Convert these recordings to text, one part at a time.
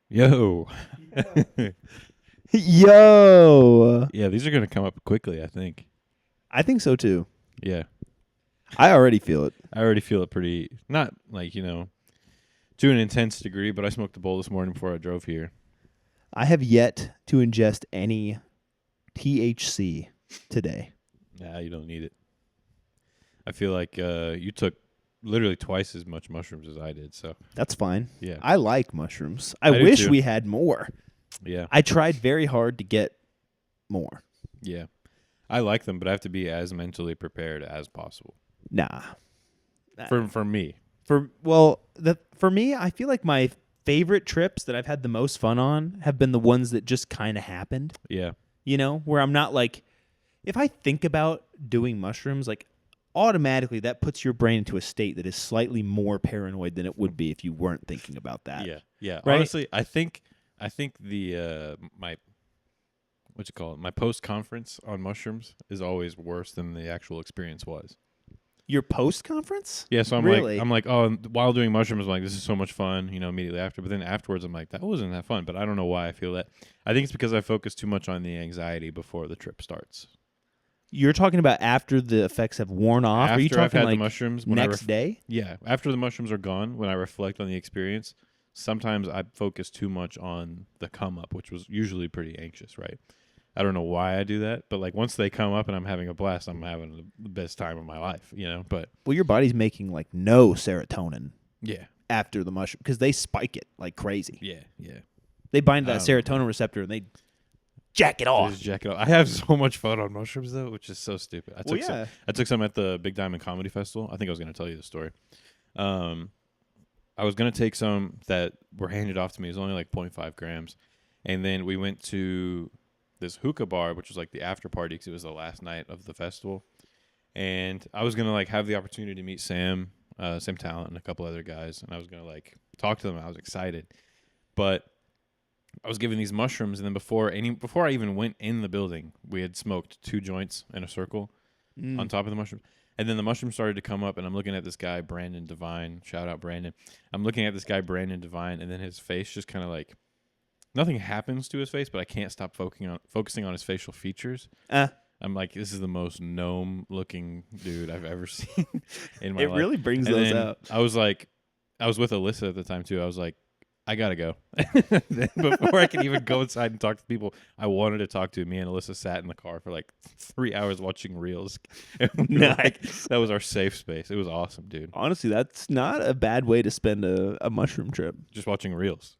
Yo. Yo. Yeah, these are going to come up quickly, I think. I think so too. Yeah. I already feel it. I already feel it pretty, not like, to an intense degree, but I smoked a bowl this morning before I drove here. I have yet to ingest any THC today. Nah, you don't need it. I feel like you took literally twice as much mushrooms as I did, so. That's fine. Yeah. I like mushrooms. I do wish too. we had more. Yeah. I tried very hard to get more. Yeah. I like them, but I have to be as mentally prepared as possible. Nah. For me. For me, I feel like my favorite trips that I've had the most fun on have been the ones that just kind of happened. Yeah. Where I'm not like, if I think about doing mushrooms, like automatically that puts your brain into a state that is slightly more paranoid than it would be if you weren't thinking about that. Yeah. Yeah. Right? Honestly, I think the my post conference on mushrooms is always worse than the actual experience was. Your post conference? Yeah, so Really? I'm like, oh, while doing mushrooms, I'm like, this is so much fun, immediately after. But then afterwards, I'm like, that wasn't that fun. But I don't know why I feel that. I think it's because I focus too much on the anxiety before the trip starts. You're talking about after the effects have worn off? After Are you talking I've had like the mushrooms, next day? Yeah, after the mushrooms are gone, when I reflect on the experience, sometimes I focus too much on the come up, which was usually pretty anxious, right? I don't know why I do that, but like once they come up and I'm having a blast, I'm having the best time of my life, But Well, your body's making like no serotonin yeah, after the mushroom because they spike it like crazy. yeah. They bind to that serotonin receptor and they jack it off. Just jack it off. I have so much fun on mushrooms though, which is so stupid. I took some at the Big Diamond Comedy Festival. I think I was going to tell you the story. I was going to take some that were handed off to me. It was only like 0.5 grams. And then we went to this hookah bar, which was like the after party because it was the last night of the festival. And I was going to like have the opportunity to meet Sam Talent and a couple other guys. And I was going to like talk to them. I was excited. But I was given these mushrooms. And then before I even went in the building, we had smoked 2 joints in a circle on top of the mushrooms. And then the mushrooms started to come up, and I'm looking at this guy, Brandon Devine. Shout out, Brandon. I'm looking at this guy, Brandon Devine, and then his face just kind of like, nothing happens to his face, but I can't stop focusing on his facial features. I'm like, this is the most gnome-looking dude I've ever seen in my life. It really brings those out. I was with Alyssa at the time, too. I was like, I got to go. Before I could even go inside and talk to people I wanted to talk to, me and Alyssa sat in the car for like 3 hours watching reels. Nice. That was our safe space. It was awesome, dude. Honestly, that's not a bad way to spend a mushroom trip. Just watching reels.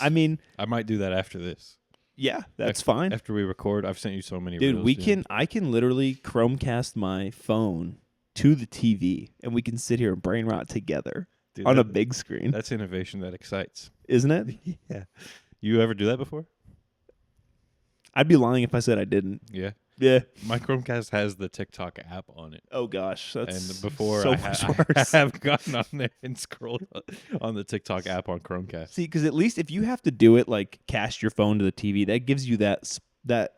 I might do that after this. Yeah, that's fine. After we record, I've sent you so many Dude, reels. I can literally Chromecast my phone to the TV, and we can sit here and brain rot together on a big screen. That's innovation that excites. Isn't it? Yeah. You ever do that before? I'd be lying if I said I didn't. Yeah. Yeah. My Chromecast has the TikTok app on it. Oh gosh, that's and before so I much worse. I have gotten on there and scrolled on the TikTok app on Chromecast. See, because at least if you have to do it, like cast your phone to the TV, that gives you that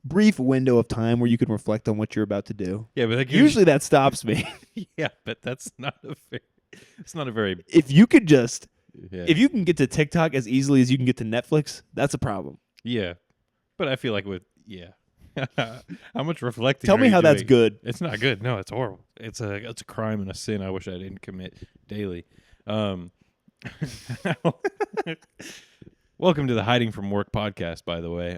brief window of time where you can reflect on what you're about to do. Yeah, but usually that stops me. Yeah, but that's not a very. If you could just, yeah. if you can get to TikTok as easily as you can get to Netflix, that's a problem. Yeah, but I feel like how much reflecting? Tell me how that's good. It's not good. No, it's horrible. It's a crime and a sin I wish I didn't commit daily. Welcome to the Hiding from Work podcast, by the way.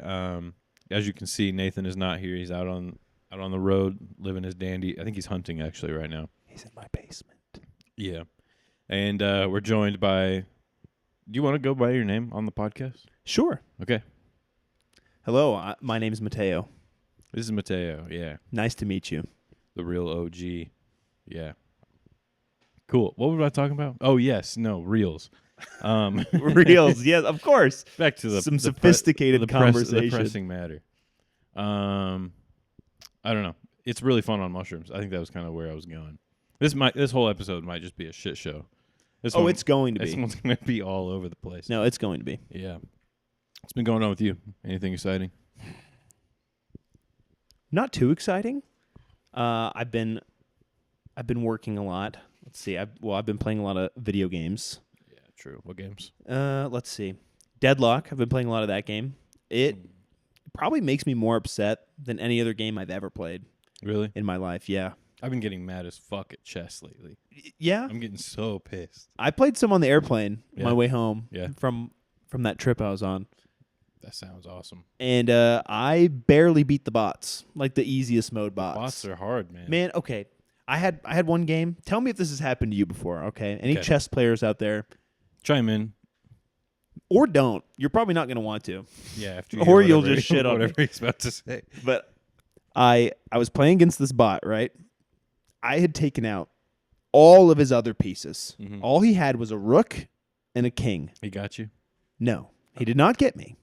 As you can see, Nathan is not here. He's out on the road living his dandy. I think he's hunting actually right now. He's in my basement. Yeah. And we're joined by... Do you want to go by your name on the podcast? Sure. Okay. Hello, my name is Mateo. This is Mateo, yeah. Nice to meet you. The real OG. Yeah. Cool. What were I talking about? Oh, yes. No, reels. Reels, yes, of course. Back to some sophisticated conversation. The pressing matter. I don't know. It's really fun on mushrooms. I think that was kind of where I was going. This whole episode might just be a shit show. It's going to be. This one's going to be all over the place. No, it's going to be. Yeah. What's been going on with you? Anything exciting? Not too exciting. I've been working a lot. Let's see. I've been playing a lot of video games. Yeah, true. What games? Let's see. Deadlock. I've been playing a lot of that game. It probably makes me more upset than any other game I've ever played Really? in my life. Yeah. I've been getting mad as fuck at chess lately. Yeah. I'm getting so pissed. I played some on the airplane on my Yeah. way home Yeah. from that trip I was on. That sounds awesome. And I barely beat the bots, like the easiest mode bots. Bots are hard, man. Man, okay. I had one game. Tell me if this has happened to you before, okay? Any Okay. chess players out there? Chime in. Or don't. You're probably not going to want to. Yeah, after Or you'll just shit on me. whatever he's about to say. But I was playing against this bot, right? I had taken out all of his other pieces. Mhm. All he had was a rook and a king. He got you? No, he did not get me.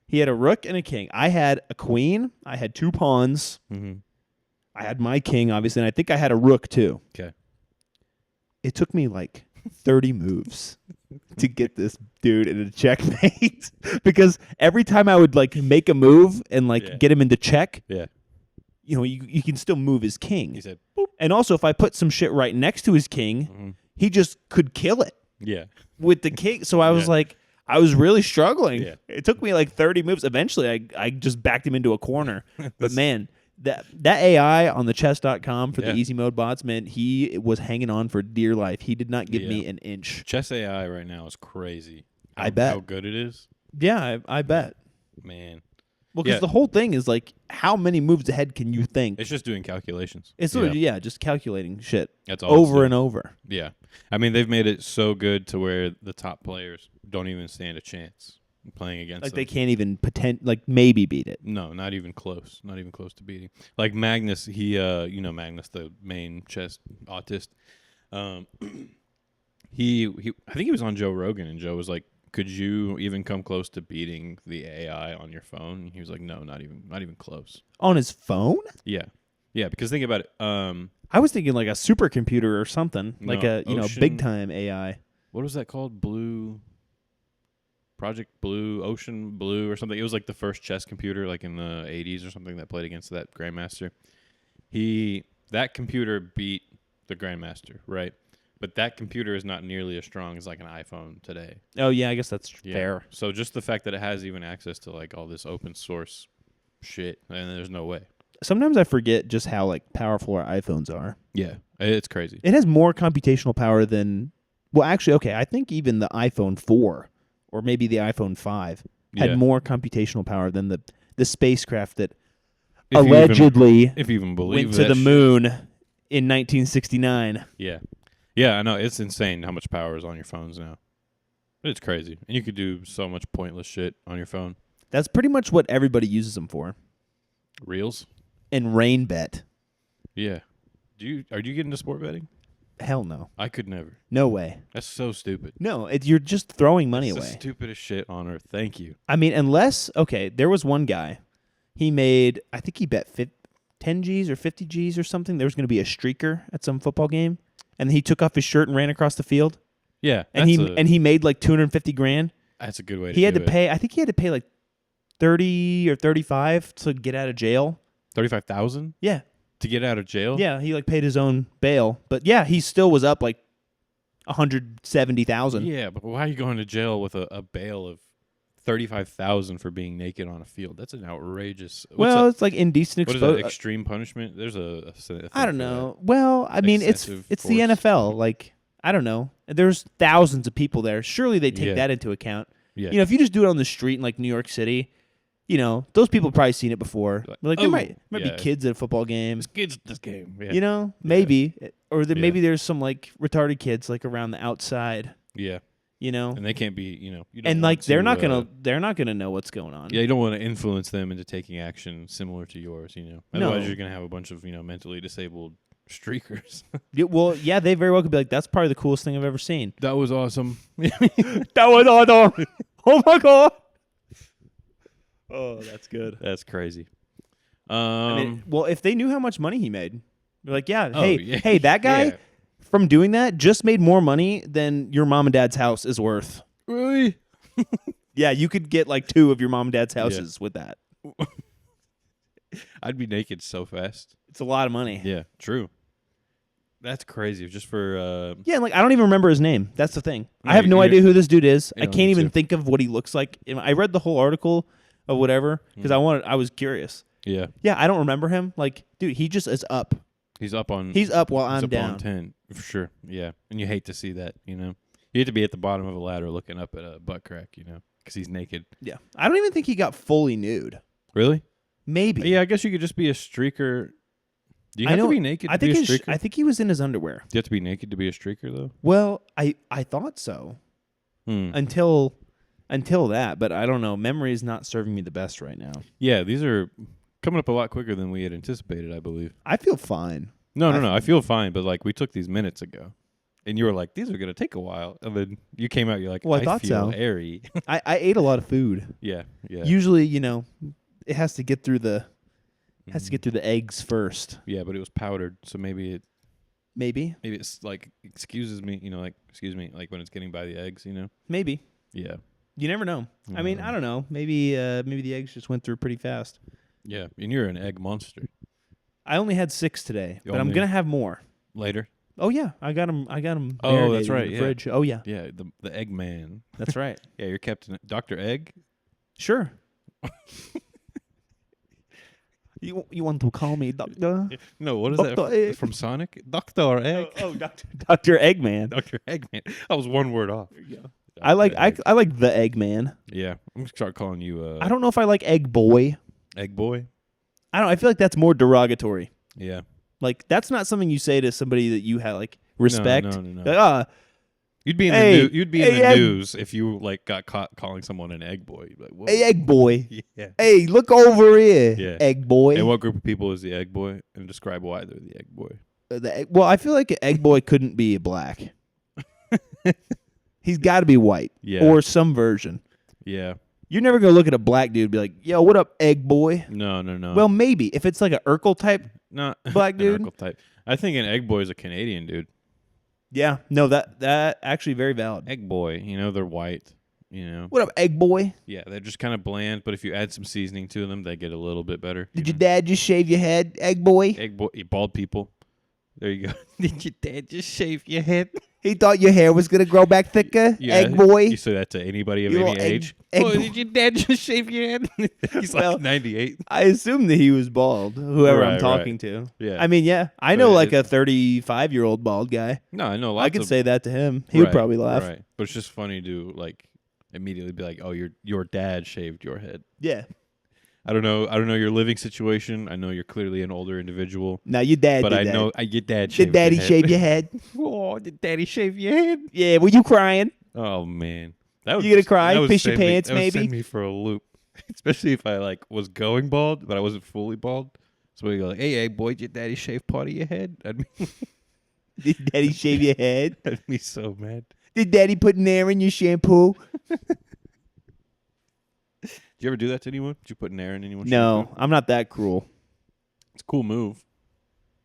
He had a rook and a king. I had a queen. I had 2 pawns. Mm-hmm. I had my king, obviously, and I think I had a rook, too. Okay. It took me like 30 moves to get this dude in a checkmate because every time I would like make a move and like Yeah. get him into check, Yeah. you know, you can still move his king. He said, boop. And also, if I put some shit right next to his king, Mhm. he just could kill it Yeah. with the king. So I was Yeah. like, I was really struggling. Yeah. It took me like 30 moves. Eventually, I just backed him into a corner. But man, that AI on the chess.com for the Yeah. easy mode bots, man, he was hanging on for dear life. He did not give me Yeah. an inch. Chess AI right now is crazy. I bet. How good it is. Yeah, I bet. Man. Well, because Yeah. the whole thing is like, how many moves ahead can you think? It's just doing calculations. It's literally, just calculating shit That's all it's over doing. and over. Yeah. I mean, they've made it so good to where the top players don't even stand a chance playing against Like them. they can't even maybe beat it. No, not even close. Not even close to beating. Like Magnus, he Magnus, the main chess autist. He I think he was on Joe Rogan, and Joe was like, "Could you even come close to beating the AI on your phone?" And he was like, "No, not even close." On his phone? Yeah. Yeah, because think about it. I was thinking like a supercomputer or something, like No, a Ocean- big time AI. What was that called? Project Blue, Ocean Blue, or something. It was like the first chess computer, like in the 80s or something, that played against that Grandmaster. That computer beat the Grandmaster, right? But that computer is not nearly as strong as like an iPhone today. Oh yeah, I guess that's Yeah. fair. So just the fact that it has even access to like all this open source shit, and there's no way. Sometimes I forget just how like powerful our iPhones are. Yeah, it's crazy. It has more computational power than actually, okay, I think even the iPhone 4 or maybe the iPhone 5 had Yeah. more computational power than the spacecraft that If you allegedly if you even believe went to that the shit. moon in 1969. Yeah. Yeah, I know. It's insane how much power is on your phones now. It's crazy. And you could do so much pointless shit on your phone. That's pretty much what everybody uses them for. Reels? And rain bet. Yeah. Are you getting into sport betting? Hell no. I could never. No way. That's so stupid. No, you're just throwing money It's the away. stupidest shit on earth. Thank you. I mean, unless, okay, there was one guy. He made, I think he bet 10 G's or 50 G's or something. There was going to be a streaker at some football game. And he took off his shirt and ran across the field. Yeah. And he made like 250 grand. That's a good way to He had do to it. pay, I think he had to pay like 30 or 35 to get out of jail. 35,000 Yeah. to get out of jail? Yeah, he like paid his own bail. But yeah, he still was up like 170,000. Yeah, but why are you going to jail with a bail of 35,000 for being naked on a field? That's an outrageous. Well, it's like indecent what is that? exposure. Extreme punishment? There's a thing I don't for know. Well, I mean, Excessive it's the force. NFL. Like, I don't know. There's thousands of people there. Surely they take Yeah. that into account. that. Yeah. You know, if you just do it on the street in like New York City, you know, those people have probably seen it before. Like, Like, there oh, might yeah. be kids at a football game. There's kids at this game. Yeah. You know, maybe, or Yeah. maybe there's some like retarded kids like around the outside. Yeah. You know, And they can't be, you don't and want like they're not to, gonna know what's going on. Yeah, you don't want to influence them into taking action similar to yours, No. Otherwise you're going to have a bunch of, mentally disabled streakers. Yeah, well, yeah, they very well could be like, that's probably the coolest thing I've ever seen. That was awesome. That was awesome. Oh my god. Oh, that's good. That's crazy. I mean, well, if they knew how much money he made, they're like, yeah, Oh, hey, yeah. hey, that guy Yeah. from doing that just made more money than your mom and dad's house is worth. Really? Yeah, you could get like 2 of your mom and dad's houses with that. I'd be naked so fast. It's a lot of money. Yeah, true. That's crazy. Just for Yeah, and like I don't even remember his name. That's the thing. No, I have no you- idea who this dude is. You I don't can't need even to. think of what he looks like. I read the whole article of whatever because I was curious. yeah, Yeah, I don't remember him. Like, dude, he just is up. he's up on. He's up while he's I'm up down. on 10 for sure. Yeah, and you hate to see that. You hate to be at the bottom of a ladder looking up at a butt crack. Because he's naked. Yeah, I don't even think he got fully nude. Really? Maybe. Yeah, I guess you could just be a streaker. Do you I have know. to be naked I to be think a streaker? I think he was in his underwear. Do you have to be naked to be a streaker though? Well, I thought so until that, but I don't know. Memory is not serving me the best right now. Yeah, these are coming up a lot quicker than we had anticipated, I believe. I feel fine. No. I feel fine, but like we took these minutes ago, and you were like, "These are gonna take a while," and then you came out, you're like, Well, I thought feel so. airy." I ate a lot of food. yeah. Usually, it has to get through the eggs first. Yeah, but it was powdered, so maybe Maybe. it's like excuses me, like excuse me, like when it's getting by the eggs, Maybe. Yeah. You never know. I mean, I don't know. Maybe the eggs just went through pretty fast. Yeah, and you're an egg monster. I only had 6 today, but I'm Only- gonna have more. Later. Oh yeah, I got them. Oh, that's marinated right, in the yeah. fridge. Oh yeah, Yeah, the egg man. that's right. Yeah, you're Captain Dr. Egg. Sure. You want to call me Doctor? No, what is Dr. that Egg. from Sonic? Dr. Egg. Oh, Doctor Eggman. Dr. Eggman. I was one word off. I like Egg. I like the Eggman. Yeah, I'm gonna start calling you I don't know if I like Egg Boy. Egg Boy. I don't. I feel like that's more derogatory. Yeah. Like that's not something you say to somebody that you have like respect. No. Like, You'd be in Hey, the you'd be in hey, the Egg- news if you like got caught calling someone an egg boy. You'd be like, whoa. hey, Egg Boy. Yeah. Hey, look over here, Yeah. Egg Boy. And what group of people is the egg boy? And describe why they're the egg boy. Well, I feel like an Egg Boy couldn't be black. He's got to be white, Yeah. or some version. Yeah. You're never gonna look at a black dude and be like, "Yo, what up, Egg Boy?" No. Well, maybe if it's like an Urkel type. not black an dude? Urkel type. I think an egg boy is a Canadian dude. Yeah, no, that actually very valid. Egg boy, they're white. What up, Egg Boy? Yeah, they're just kind of bland. But if you add some seasoning to them, they get a little bit better. Did your dad just shave your head, Egg Boy? Egg boy, bald people. There you go. Did your dad just shave your head? He thought your hair was gonna grow back thicker, Yeah, Egg Boy. You say that to anybody of You any little egg- age. egg Oh, boy. did your dad just shave your head? He's Well, like 98. I assume that he was bald. Whoever I'm Right, talking to. Yeah. I mean, yeah, I But know it- like a 35-year-old bald guy. No, I know lots I could of, say that to him. He would Right, probably laugh. Right. But it's just funny to like immediately be like, "Oh, your dad shaved your head." Yeah. I don't know your living situation. I know you're clearly an older individual, Now your dad but did I that. know your dad Did shaved daddy your head. shave your head? Oh, did daddy shave your head? Yeah, were you crying? Oh man, that would You gonna just- cry? that would Piss your send me- pants, that would maybe? send me for a loop, especially if I like was going bald, but I wasn't fully bald. So we go like, "Hey, boy, did daddy shave part of your head?" Did daddy shave your head? I'd be so mad. Did daddy put an air in your shampoo? Did you ever do that to anyone? Did you put an air in anyone's No, shampoo? I'm not that cruel. It's a cool move.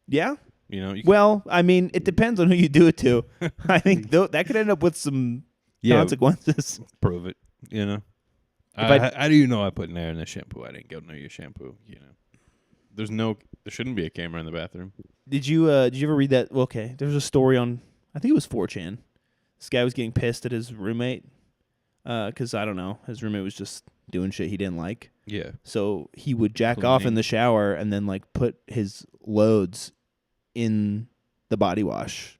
Yeah? You can- Well, I mean, it depends on who you do it to. I think that could end up with some consequences. prove it. If I- How do you know I put an air in the shampoo? I didn't go near your shampoo. There shouldn't be a camera in the bathroom. Did you ever read that? Well, okay, there was a story on, I think it was 4chan. This guy was getting pissed at his roommate because, I don't know, his roommate was just doing shit he didn't like. Yeah. So he would jack off in Cleaning. the shower and then like put his loads in the body wash.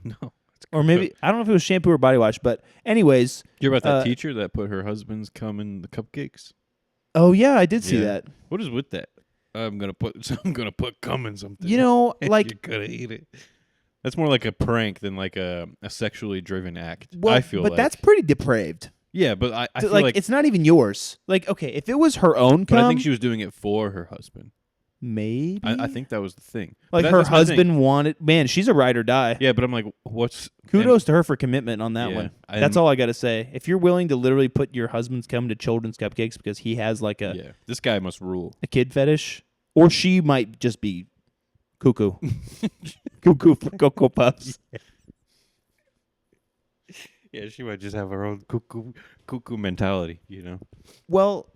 No. Or maybe, I don't know if it was shampoo or body wash, but anyways. You hear about that Uh, teacher that put her husband's cum in the cupcakes? Oh, yeah, I did see Yeah. that. What is with that? I'm gonna put cum in something. You know, like, you're gonna eat it. That's more like a prank than like a sexually driven act. well, I feel but like. that's pretty depraved. Yeah, but I feel like, like it's not even yours. Like, okay, if it was her own but cum, I think she was doing it for her husband. maybe. I think that was the thing. But like that- her that's my thing. husband wanted. Man, she's a ride or die. Yeah, but I'm like, what's Kudos to her for commitment on that Yeah, one. I That's am- all I got to say. If you're willing to literally put your husband's cum to children's cupcakes because he has like yeah, this guy must rule. a kid fetish, or she might just be cuckoo, cuckoo for Cocoa Puffs. Yeah, she might just have her own cuckoo mentality. Well,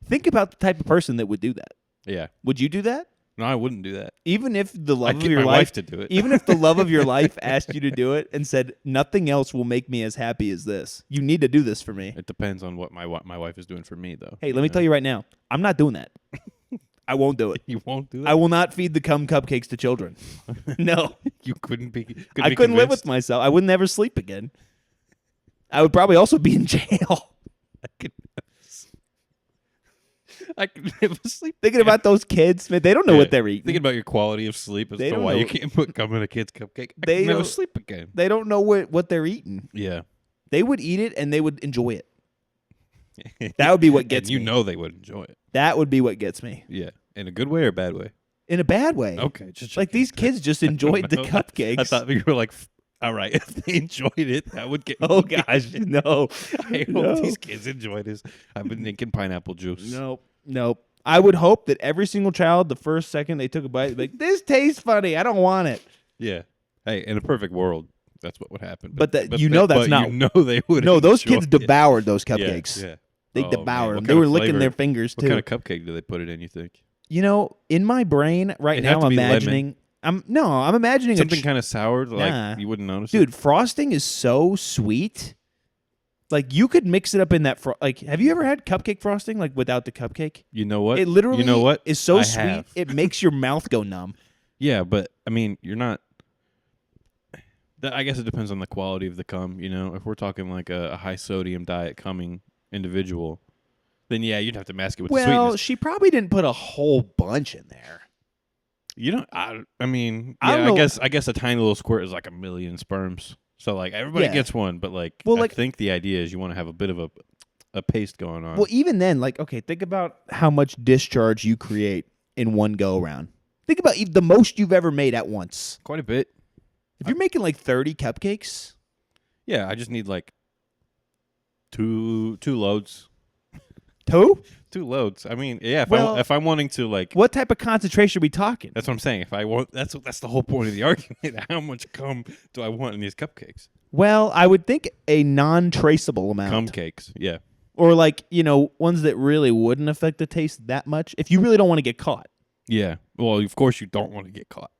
think about the type of person that would do that. Yeah. Would you do that? No, I wouldn't do that. Even if the love I'd of get your my life wife to do it. Even if the love of your life asked you to do it and said nothing else will make me as happy as this, you need to do this for me. It depends on what my wife is doing for me, though. Hey, let me tell you right now, I'm not doing that. I won't do it. You won't do it. I will not feed the cum cupcakes to children. No, You couldn't be. I couldn't live with myself. I would never sleep again. I would probably also be in jail. I could never sleep. Thinking about those kids, man, they don't know what they're eating. Thinking about your quality of sleep as They to don't why know- you can't put cum in a kid's cupcake. I They could never don't- sleep again. They don't know what they're eating. Yeah. They would eat it and they would enjoy it. That would be what gets And you me. know they would enjoy it. That would be what gets me. Yeah. In a good way or a bad way? In a bad way. Okay. Just Like checking. these kids just enjoyed the No, cupcakes. I thought you were like, all right, if they enjoyed it, that would get me. Oh gosh, no. I hope No. these kids enjoy this. I've been thinking pineapple juice. Nope. I would hope that every single child, the first second they took a bite, they'd be like, this tastes funny. I don't want it. Yeah. Hey, in a perfect world, that's what would happen. But that's not. You know they would. No, those enjoy kids it. devoured those Yeah, cupcakes. Yeah. They Oh, devoured man. them. What They kind were of licking flavor- their fingers What too. kind of cupcake do they put it in? You think In my brain right It'd now, have to I'm be lemon. imagining. I'm imagining something kind of sour, like Nah. you wouldn't notice? Dude, frosting is so sweet. Like you could mix it up in that. Like, have you ever had cupcake frosting like without the cupcake? You know what? It literally, You know what? is so I sweet. have. It makes your mouth go numb. Yeah, but I mean, you're not. I guess it depends on the quality of the cum. You know, if we're talking like a high sodium diet cumming individual, then yeah, you'd have to mask it with the Well, sweetness. she probably didn't put a whole bunch in there. You don't. I mean, I yeah, don't know. I guess a tiny little squirt is like 1,000,000 sperms. So like everybody Yeah. gets one, but like Well, I like- think the idea is you want to have a bit of a paste going on. Well, even then, like, okay, think about how much discharge you create in one go around. Think about the most you've ever made at once. Quite a bit. If you're making like 30 cupcakes, Yeah, I just need like two loads. two? 2 loads. I mean, yeah. If I'm wanting to like, What type of concentration are we talking? that's what I'm saying. If I want, that's the whole point of the argument. How much cum do I want in these cupcakes? Well, I would think a non-traceable amount. Cum cakes. Yeah. Or like, ones that really wouldn't affect the taste that much if you really don't want to get caught. Yeah. Well, of course you don't want to get caught.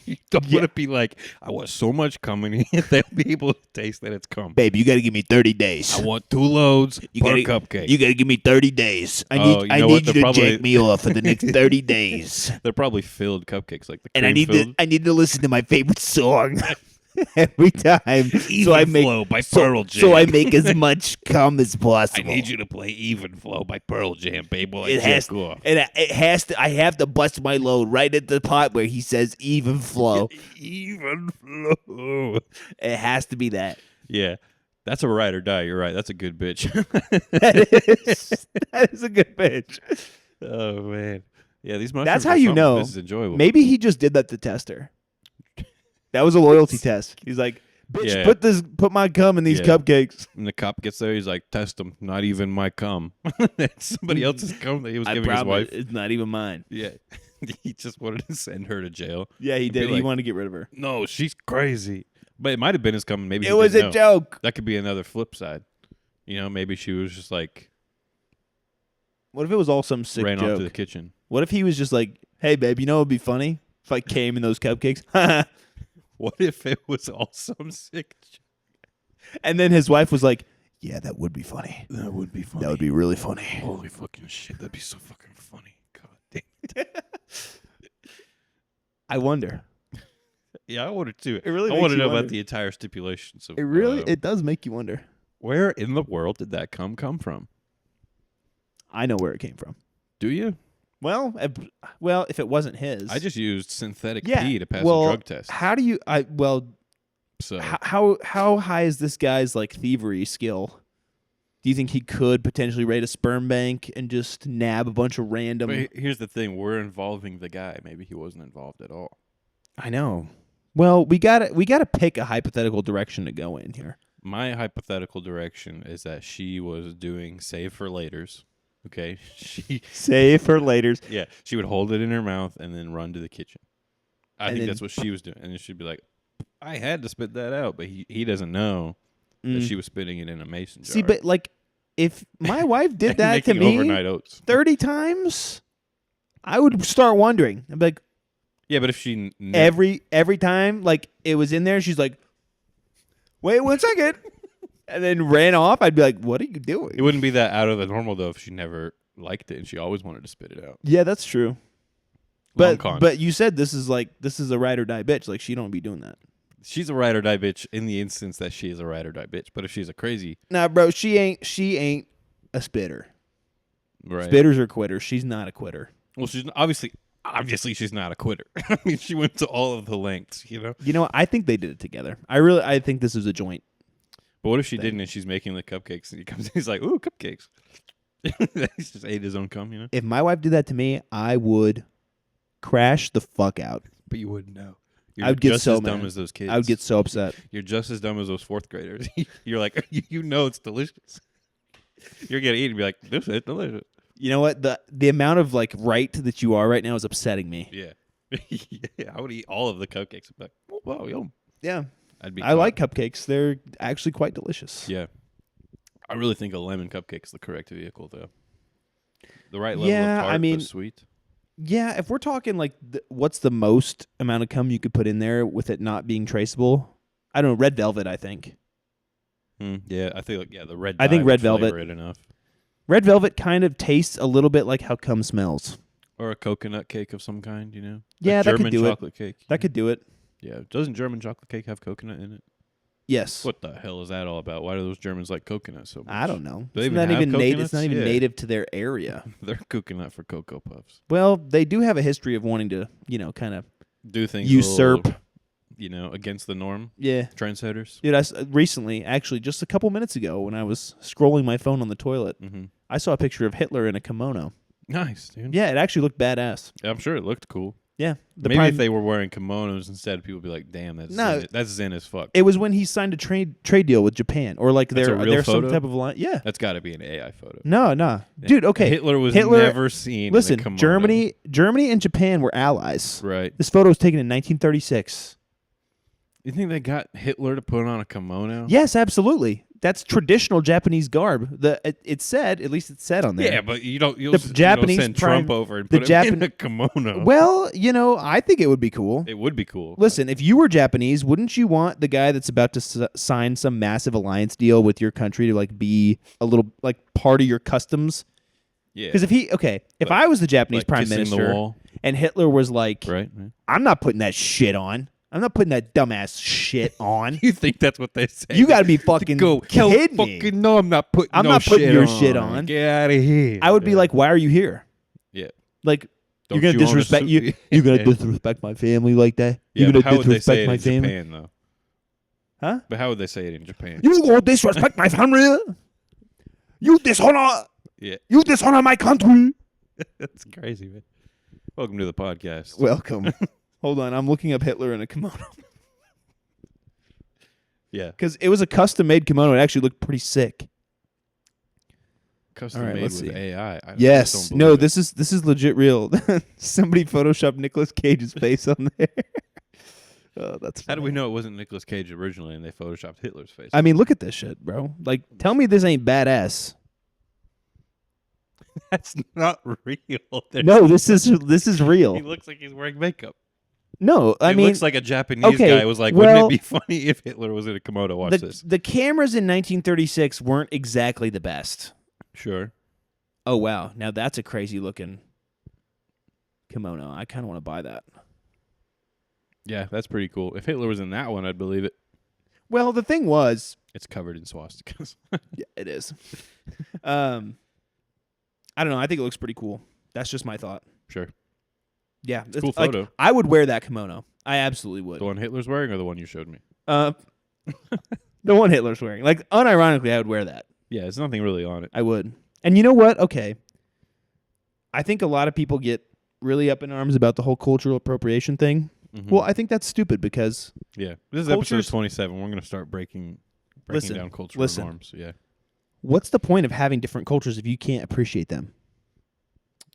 You don't want to be like, I want so much cum in here they'll be able to taste that it's cum. Babe, you got to give me 30 days. I want 2 loads per gotta- cupcake. You got to give me 30 days. I Oh, need you know I what? need you They're to probably- jack me off for the next 30 days. They're probably filled cupcakes, like the And I cream-filled. need to listen to my favorite song every time. Even Flow by Pearl Jam. So I make as much cum as I possible. need you to play Even Flow by Pearl Jam, babe. While I It has jack off. and it has to. I have to bust my load right at the part where he says "even flow." Even Flow. It has to be that. Yeah. That's a ride or die. You're right. That's a good bitch. That is a good pitch. Oh, man. Yeah, these mushrooms That's how are you something. know. This is enjoyable. Maybe he just did that to test her. That was a loyalty test. He's like, "Bitch, Yeah. put my cum in these Yeah. cupcakes." When the cop gets there, he's like, test them. Not even my cum. That's somebody else's cum that he was I giving his promise wife. it's not even mine. Yeah. He just wanted to send her to jail. Yeah, he Be did. He like, wanted to get rid of her. No, she's crazy. But it might have been his cum. Maybe It he was didn't a know. joke. That could be another flip side. Maybe she was just like What if it was all some sick ran off joke? to the kitchen. What if he was just like, "Hey, babe, you know what'd be funny if I came in those cupcakes?" What if it was all some sick? And then his wife was like, "Yeah, that would be funny. That would be funny. That would be really funny." Holy fucking shit! That'd be so fucking funny. God damn. I wonder. Yeah, I wanted to. It really I makes want to you know wonder. about the entire stipulations. Of, It does make you wonder. where in the world did that cum come from? I know where it came from. Do you? Well, if it wasn't his, I just used synthetic yeah. pee to pass well, a drug test. How do you? So How high is this guy's like thievery skill? Do you think he could potentially raid a sperm bank and just nab a bunch of random? but here's the thing: we're involving the guy. Maybe he wasn't involved at all. I know. Well, we gotta pick a hypothetical direction to go in here. My hypothetical direction is that she was doing save for laters. Okay, Save for later. she would hold it in her mouth and then run to the kitchen. I And think then- that's what she was doing, and then she'd be like, "I had to spit that out," but he doesn't know that she was spitting it in a mason jar. See, but like, if my wife did And that to making me overnight oats. 30 times, I would start wondering. I'd be like, Yeah, but if she every time like it was in there, she's like, wait 1 second, and then ran off. I'd be like, what are you doing? it wouldn't be that out of the normal though if she never liked it and she always wanted to spit it out. Yeah, that's true. Long con. But you said this is a ride or die bitch. Like she don't be doing that. She's a ride or die bitch in the instance that she is a ride or die bitch. But if she's a crazy, Nah, bro, she ain't a spitter. right? Spitters are quitters. She's not a quitter. Well, she's obviously she's not a quitter. I mean, she went to all of the lengths, you know. You know, I think they did it together. I think this is a joint. But what if she didn't and she's making the cupcakes and he comes in, he's like, ooh, cupcakes. He's just ate his own cum, you know. If my wife did that to me, I would crash the fuck out. But you wouldn't know. You're I would get just so as mad. dumb as those kids. I would get so upset. You're just as dumb as those fourth graders. You're like, you know it's delicious. You're gonna eat and be like, this is delicious. You know what? The amount of like right that you are right now is upsetting me. Yeah. Yeah, I would eat all of the cupcakes. I'd be like, oh, wow, yum. Yeah. I like cupcakes. They're actually quite delicious. Yeah. I really think a lemon cupcake's the correct vehicle, though. The right level Yeah, of tart, I mean, but sweet. Yeah, if we're talking like what's the most amount of cum you could put in there with it not being traceable? I don't know. Red velvet, I think. Yeah, I think the red. I think dye red would flavor velvet. it enough. Red velvet kind of tastes a little bit like how cum smells. Or a coconut cake of some kind, you know. Yeah, a that could German do it. chocolate cake. That could do it. Yeah, doesn't German chocolate cake have coconut in it? Yes. What the hell is that all about? Why do those Germans like coconut so much? I don't know. Do they It's even not have even native. coconuts? It's not even Yeah. native to their area. They're coconut for Cocoa Puffs. Well, they do have a history of wanting to, kind of Do things usurp. a little, against the norm. Yeah. Trendsetters. Dude, recently, actually, just a couple minutes ago, when I was scrolling my phone on the toilet, Mm-hmm. I saw a picture of Hitler in a kimono. Nice, dude. Yeah, it actually looked badass. I'm sure it looked cool. Yeah. Maybe if they were wearing kimonos instead, people would be like, "Damn, that's zen as fuck." It was when he signed a trade deal with Japan, or like That's a real there's some photo? type of line. Yeah. That's got to be an AI photo. No, dude. Okay. Hitler was never seen. Listen, in a kimono. Germany and Japan were allies. Right. This photo was taken in 1936. You think they got Hitler to put on a kimono? Yes, absolutely. That's traditional Japanese garb. It said, at least it said on there. Yeah, but you don't. Japanese send prime- Trump over and the put him in a kimono. Well, I think it would be cool. It would be cool. Listen, if you were Japanese, wouldn't you want the guy that's about to sign some massive alliance deal with your country to like be a little like part of your customs? Yeah. Because if I was the Japanese like prime kissing the minister wall. and Hitler was like, Right. I'm not putting that shit on. I'm not putting that dumbass shit on. You think that's what they say? You got to be fucking kidding me. Fucking no, I'm not putting. I'm no not putting shit your on. shit on. Get out of here. I would be like, why are you here? Yeah. Like, Don't you're gonna you own a disrespect suit? you're gonna disrespect my family like that. Yeah, You're but gonna how would they say disrespect it my in family, Japan, though? huh? But how would they say it in Japan? You gonna disrespect my family? You dishonor. Yeah, You dishonor my country. that's crazy, man. Welcome to the podcast. Welcome. Hold on, I'm looking up Hitler in a kimono Yeah, because it was a custom-made kimono. It actually looked pretty sick. custom All right, made let's with see. AI. I Yes. just No. don't believe This is legit real. Somebody photoshopped Nicolas Cage's face on there. Oh, that's it. How do funny. we know it wasn't Nicolas Cage originally and they photoshopped Hitler's face? I mean, look at this shit, bro. Like, tell me this ain't badass. That's not real. No, this is real. He looks like he's wearing makeup. No, I It mean, looks like a Japanese okay, guy was like, well, wouldn't it be funny if Hitler was in a kimono? Watch this. the cameras in 1936 weren't exactly the best. Sure. Oh wow, now that's a crazy looking kimono. I kind of want to buy that. Yeah, that's pretty cool. If Hitler was in that one, I'd believe it. Well, the thing was, It's covered in swastikas. yeah, it is. I don't know. I think it looks pretty cool. That's just my thought. Sure. Yeah, It's a cool like, photo. I would wear that kimono. I absolutely would. The one Hitler's wearing or the one you showed me? The one Hitler's wearing. Like, unironically, I would wear that. Yeah, there's nothing really on it. I would. And you know what? Okay. I think a lot of people get really up in arms about the whole cultural appropriation thing. Mhm. Well, I think that's stupid because Yeah. This is Cultures- episode 27. We're going to start breaking Listen, down cultural listen. norms. Yeah. what's the point of having different cultures if you can't appreciate them?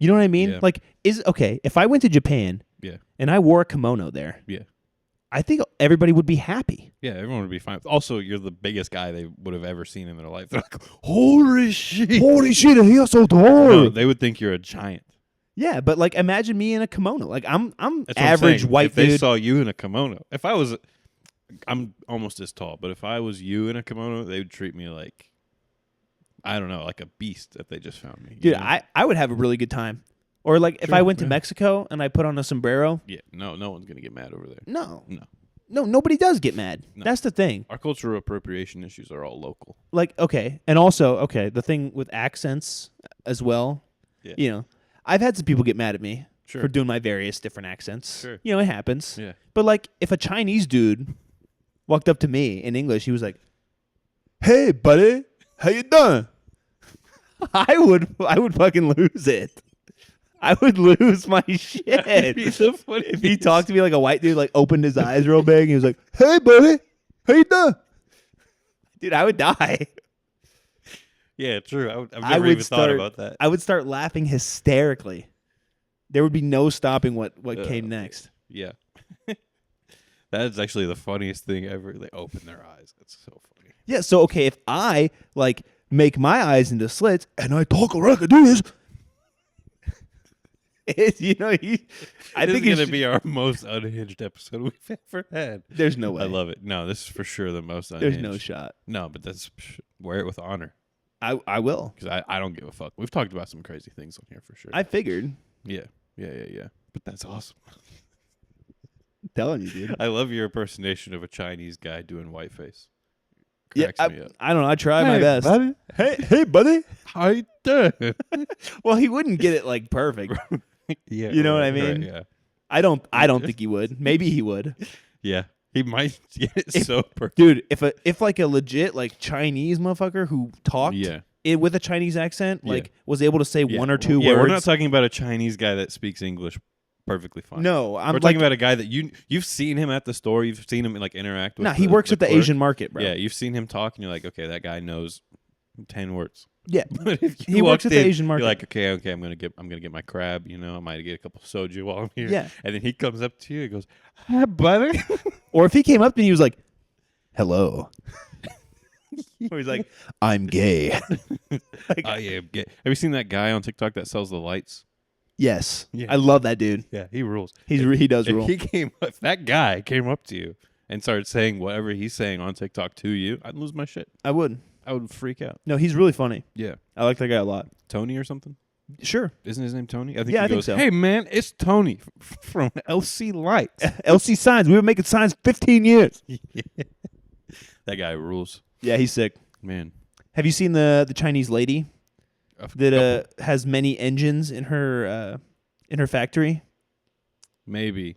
You know what I mean? Yeah. Like, if I went to Japan Yeah. and I wore a kimono there, Yeah. I think everybody would be happy. Yeah, everyone would be fine. Also, you're the biggest guy they would have ever seen in their life. They're like, holy shit. Holy shit, he's so tall. No, they would think you're a giant. Yeah, but like imagine me in a kimono. Like I'm That's what I'm average saying. white if they dude. saw you in a kimono, if I was, I'm almost as tall, but if I was you in a kimono, they would treat me like, I don't know, like a beast if they just found me. Dude, know? I would have a really good time. Or like if Sure, I went to yeah. Mexico and I put on a sombrero. Yeah, no one's gonna get mad over there. No. No. No, nobody does get mad. No. That's the thing. Our cultural appropriation issues are all local. Like, okay. And also, okay, the thing with accents as well. Yeah. You know, I've had some people get mad at me Sure. for doing my various different accents. Sure. You know, it happens. Yeah. But like if a Chinese dude walked up to me in English, he was like, "Hey, buddy, how you doing?" I would fucking lose it. I would lose my shit. If he talked to me like a white dude, like opened his eyes real big, and he was like, "Hey, buddy, how you doing?" Dude, I would die. Yeah, true. I've I never would even thought about that. I would start laughing hysterically. There would be no stopping what came next. Yeah. That is actually the funniest thing ever. They open their eyes. That's so funny. Yeah. So okay, if I like make my eyes into slits and I talk like I do this, you know, I This think is it's going to be our most unhinged episode we've ever had. There's no way. I love it. No, this is for sure the most unhinged. There's no shot. No, but wear it with honor. I will. Because I don't give a fuck. We've talked about some crazy things on here for sure. I figured. Yeah. But that's awesome. I'm telling you, dude. I love your impersonation of a Chinese guy doing whiteface. Yeah, Cracks me up. I don't know. I try my best. Buddy. Hey, buddy. How you doing? Well, he wouldn't get it like perfect. Yeah. You know what I right, mean? yeah. I don't think he would. Maybe he would. Yeah. He might get it so perfect. Dude, if like a legit like Chinese motherfucker who talked Yeah. it with a Chinese accent, Yeah. like was able to say Yeah. one or two Yeah, words. we're not talking about a Chinese guy that speaks English perfectly fine. No, I'm we're like, talking about a guy that you've seen him at the store. You've seen him like interact with. nah, he works at the clerk. Asian market, bro. Yeah, you've seen him talk, and you're like, okay, that guy knows 10 words. Yeah. But if He works at the Asian market. You're like, okay, I'm gonna get my crab. You know, I might get a couple soju while I'm here. Yeah. And then he comes up to you and goes, "Hi, buddy." Or if he came up to me, he was like, "Hello." Or he's like, "I'm gay." Like, I am gay. Have you seen that guy on TikTok that sells the lights? yes, Yeah. I love that dude. Yeah, he rules. He does If rule. if that guy came up to you and started saying whatever he's saying on TikTok to you, I'd lose my shit. I would. I would freak out. No, he's really funny. Yeah. I like that guy a lot. Tony or something? Sure. Isn't his name Tony? I think Yeah, he I think goes, so. "Hey man, it's Tony from LC Lights." LC Signs. We've been making signs 15 years. That guy rules. Yeah, he's sick. Man. Have you seen the Chinese lady A that couple- has many engines in her factory? maybe.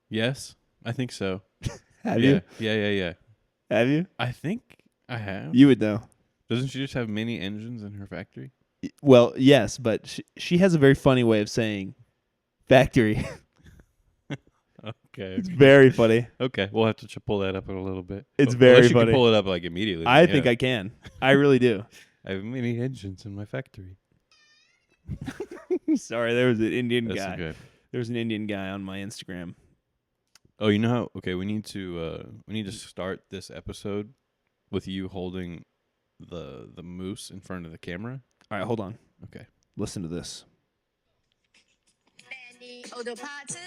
Yes, I think so. Have yeah. you? Yeah. Have you? I think I have. You would know. Doesn't she just have many engines in her factory? Well, yes, but she has a very funny way of saying factory. Okay. It's very funny. Okay, we'll have to pull that up in a little bit. It's Unless very you funny. can pull it up like immediately. I then think yeah. I can. I really do. I have many engines in my factory. Sorry, there was an Indian That's guy. okay. There was an Indian guy on my Instagram. Oh, you know how? Okay, we need to start this episode with you holding the moose in front of the camera. All right, hold on. Okay. Listen to this. Many auto parts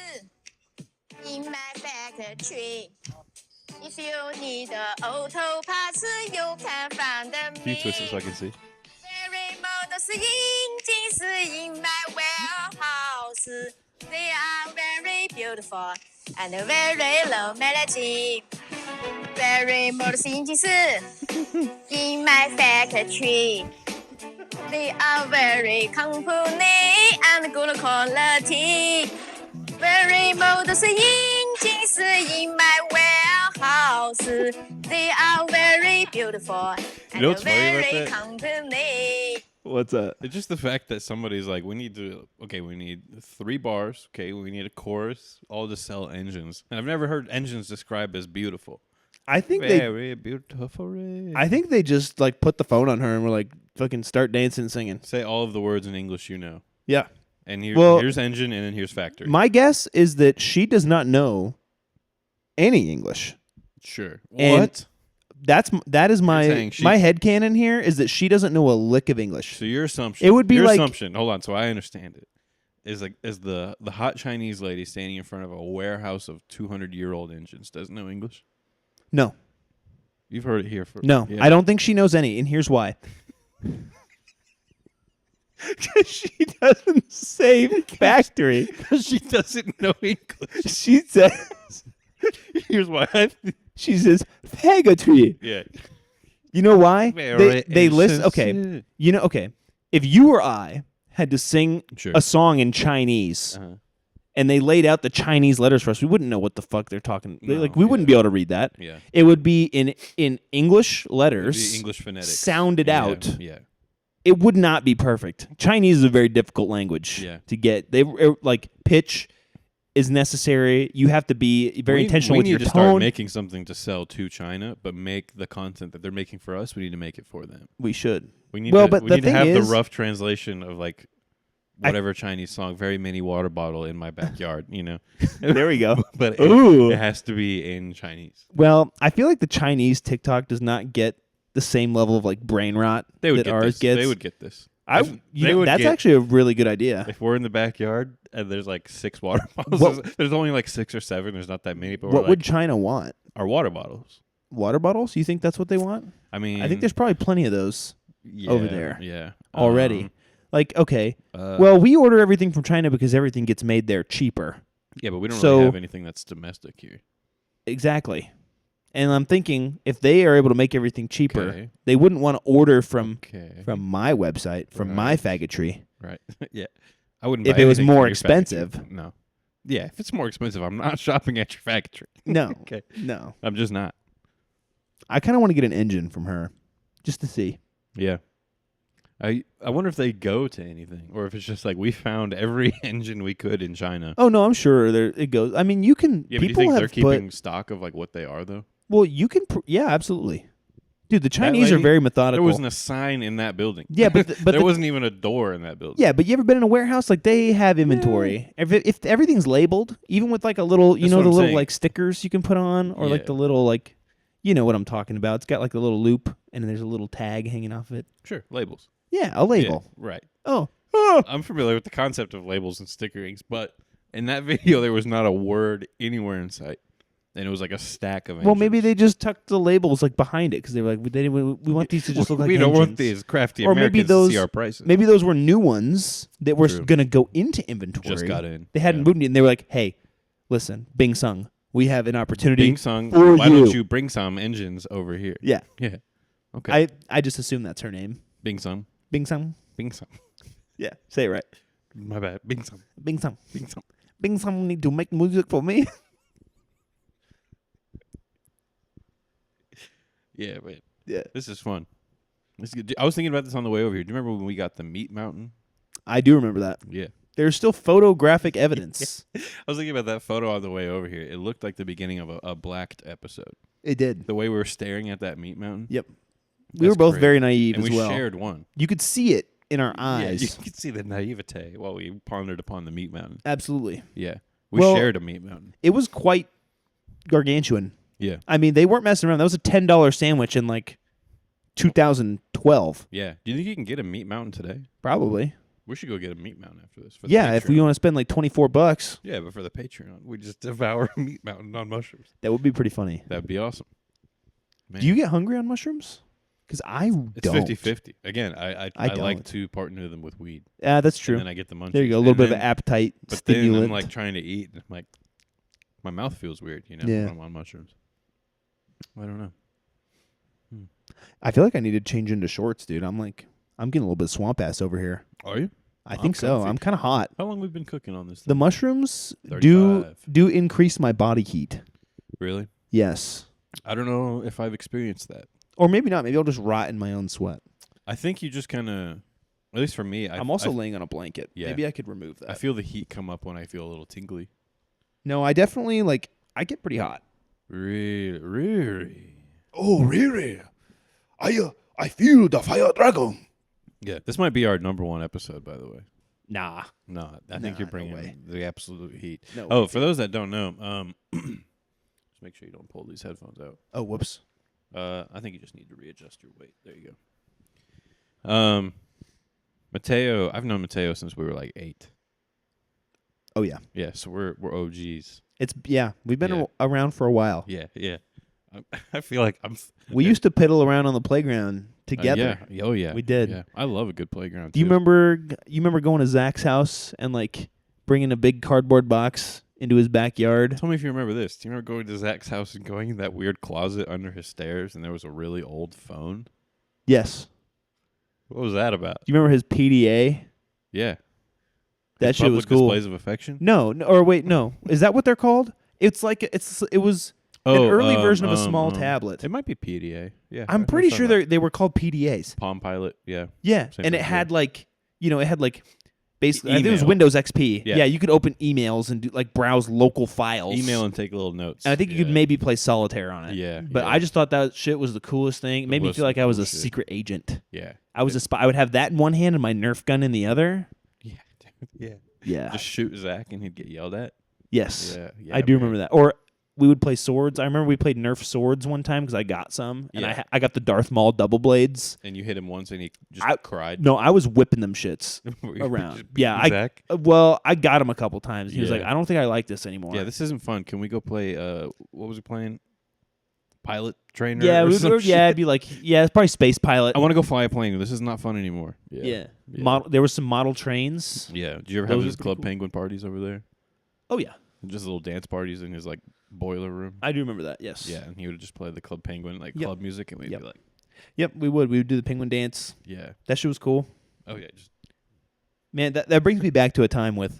in my factory. If you need auto parts, you can find them. Can you twist it so I can see? Very models engines in my warehouse. They are very beautiful and very low melody. Very models engines in my factory. They are very company and good quality. Very models engines in my warehouse. They are very beautiful You know and what's funny about very that? company. What's that? It's just the fact that somebody's like, we need 3 bars. Okay, we need a chorus, all to sell engines. And I've never heard engines described as beautiful. I think Very beautiful. I think they just like put the phone on her and were like, fucking start dancing and singing. Say all of the words in English you know. Yeah. And Well, here's engine, and then here's factory. My guess is that she does not know any English. Sure. And What? That is my saying she- my headcanon here is that she doesn't know a lick of English. So your assumption. It would be your like- assumption. Hold on, so I understand it. is the hot Chinese lady standing in front of a warehouse of 200-year-old engines. Doesn't know English. No. You've heard it here. No. Yeah. I don't think she knows any, and here's why. Because she doesn't say factory. Because she doesn't know English. She says... Here's why. She says factory. Yeah. You know why? Very They listen. insensitive. Okay. You know. Okay. If you or I had to sing Sure. a song in Chinese, Uh-huh. and they laid out the Chinese letters for us, we wouldn't know what the fuck they're talking. No, Like we wouldn't be able to read that. Yeah. It would be in English It'd letters, be English phonetics. sounded Yeah, out. Yeah. It would not be perfect. Chinese is a very difficult language Yeah. to get. They like pitch is necessary. You have to be very intentional with your We need to start tone. making something to sell to China, but make the content that they're making for us. We need to make it for them. We should. We need Well, to, but we the need to thing have is- the rough translation of like whatever Chinese song, very mini water bottle in my backyard, you know. There we go. But Ooh. it has to be in Chinese. Well, I feel like the Chinese TikTok does not get the same level of like brain rot They would that get ours this. gets. They would get this. I, If- you they know, would that's get- actually a really good idea. If we're in the backyard and there's like 6 water bottles, What- there's only like 6 or 7. There's not that many, but What we're would like, China want? our water bottles. Water bottles? You think that's what they want? I mean, I think there's probably plenty of those over there Yeah. already. Like, okay, Uh, well, we order everything from China because everything gets made there cheaper. yeah, but we don't so- really have anything that's domestic here. Exactly. And I'm thinking if they are able to make everything cheaper, Okay. they wouldn't want to order from Okay. my website, from my faggotry. Right. Yeah. I wouldn't If buy it was anything more from your expensive. factory. No. Yeah, if it's more expensive, I'm not shopping at your factory. No. Okay. No. I'm just not. I kind of want to get an engine from her just to see. Yeah. I wonder if they go to anything or if it's just like we found every engine we could in China. Oh, no, I'm sure there it goes. I mean, you can Yeah, but do you people think have they're put keeping stock of like what they are though? well, you can yeah, absolutely. Dude, the Chinese are lady- very There methodical. wasn't a sign in that building. Yeah, but but there the- wasn't even a door in that building. Yeah, but you ever been in a warehouse? Like they have inventory. If everything's labeled, even with like a little, you That's know, what the I'm little saying. like stickers you can put on, or like Yeah. the little like, you know what I'm talking about. It's got like a little loop, and there's a little tag hanging off it. Sure, labels. Yeah, a label. Yeah, right. Oh, I'm familiar with the concept of labels and stickerings, but in that video there was not a word anywhere in sight. And it was like a stack of well, maybe engines. they just tucked the labels like behind it because they were like, we want these to just look like we don't want engines. these crafty Or maybe Americans those- to see our prices. Maybe those were new ones that were True. going to go into inventory. Just got in. They hadn't Yeah. moved it, and they were like, hey, listen, Bing Sung, we have an opportunity. Bing Sung, for why you. don't you bring some engines over here? Yeah. Yeah. Okay. I just assume that's her name. Bing Sung. Bing Sung. Bing Sung. Yeah, say it right. My bad. Bing Sung. Bing Sung. Bing Sung. Bing Sung need to make music for me. Yeah, but Yeah. this is fun. This is good. I was thinking about this on the way over here. Do you remember when we got the meat mountain? I do remember that. Yeah. There's still photographic evidence. I was thinking about that photo on the way over here. It looked like the beginning of a blacked episode. It did. The way we were staring at that meat mountain. Yep. We That's were both great. very naive And as we well. shared one. You could see it in our Yeah, eyes. you could see the naivete while we pondered upon the meat mountain. Absolutely. Yeah. We Well- shared a meat mountain. It was quite gargantuan. Yeah. I mean, they weren't messing around. That was a $10 sandwich in like 2012. Yeah. Do you think you can get a meat mountain today? Probably. We should go get a meat mountain after this. For the Yeah, if we Patreon. want to spend like $24, Yeah, but for the Patreon, we just devour a meat mountain on mushrooms. that would be pretty funny. That'd be awesome. Man. Do you get hungry on mushrooms? Because I It's don't. 50-50. Again, I like don't. to partner them with weed. That's And true. then I get the munchies. There you go. A little And bit of then- an appetite But stimulant. then I'm like trying to eat. And I'm like, my mouth feels weird, you know, Yeah. when I'm on mushrooms. I don't know. I feel like I need to change into shorts, dude. I'm getting a little bit swamp ass over here. Are you? I I'm think so. comfy. I'm kind of hot. How long we've been cooking on this The thing? mushrooms 35. do increase my body heat. Really? Yes. I don't know if I've experienced that. Or maybe not. Maybe I'll just rot in my own sweat. I think you just kind of, at least for me, I'm also laying on a blanket. Yeah. Maybe I could remove that. I feel the heat come up when I feel a little tingly. No, I definitely I get pretty hot. Really? Oh, really? I feel the fire dragon. Yeah. This might be our number 1 episode, by the way. Nah. No, I think Nah, you're no bringing way. the absolute heat. No Oh, way. for those that don't know, just make sure you don't pull these headphones out. Oh, whoops. I think you just need to readjust your weight. There you go. Mateo, I've known Mateo since we were like 8. Oh yeah, Yeah, so we're OGs. we've been Yeah. around for a while. Yeah, yeah. I feel like I'm. We used to piddle around on the playground together. Yeah. Oh yeah. We did. Yeah. I love a good playground. Do you too. remember? You remember going to Zach's house and like bringing a big cardboard box into his backyard? Tell me if you remember this. Do you remember going to Zach's house and going in that weird closet under his stairs and there was a really old phone? Yes. What was that about? Do you remember his PDA? Yeah. That His shit was public cool. Displays of affection. No, or wait, no. Is that what they're called? It's like it was an early version of a small tablet. It might be PDA. Yeah. I'm pretty sure they were called PDAs. Palm Pilot. Yeah. Yeah, Same and it thing, had like it had like basically I think it was Email. Windows XP. Yeah. Yeah, you could open emails and do like browse local files. Email and take little notes. And I think you could Yeah. maybe play solitaire on it. Yeah, But yeah. I just thought that shit was the coolest thing. It made me was feel like some I was cool a shit. secret agent. Yeah. I was a spy. I would have that in one hand and my Nerf gun in the other. Yeah. Yeah. Yeah. Just shoot Zach and he'd get yelled at. Yes. Yeah. I do remember that. Or we would play swords. I remember we played Nerf swords one time because I got some, and Yeah. I got the Darth Maul double blades. And you hit him once and he just I- cried. No, I was whipping them shits Were you around. just beating Yeah, Zach? well, I got him a couple times. He was Yeah. like, "I don't think I like this anymore." Yeah, this isn't fun. Can we go play? What was he playing? Pilot trainer. yeah, or some it'd shit? be like, yeah, it's probably space pilot. I want to go fly a plane. This is not fun anymore. Yeah. yeah. Yeah. There was some model trains. Yeah. Did you ever Those have are his pretty Club cool. Penguin parties over there? Oh yeah, Just little dance parties in his like boiler room. I do remember that. Yes. Yeah, and he would just play the Club Penguin like Yep. club music, and we'd Yep. be like, Yep. We would do the penguin dance. yeah, That shit was cool. oh yeah, just Man, that brings me back to a time with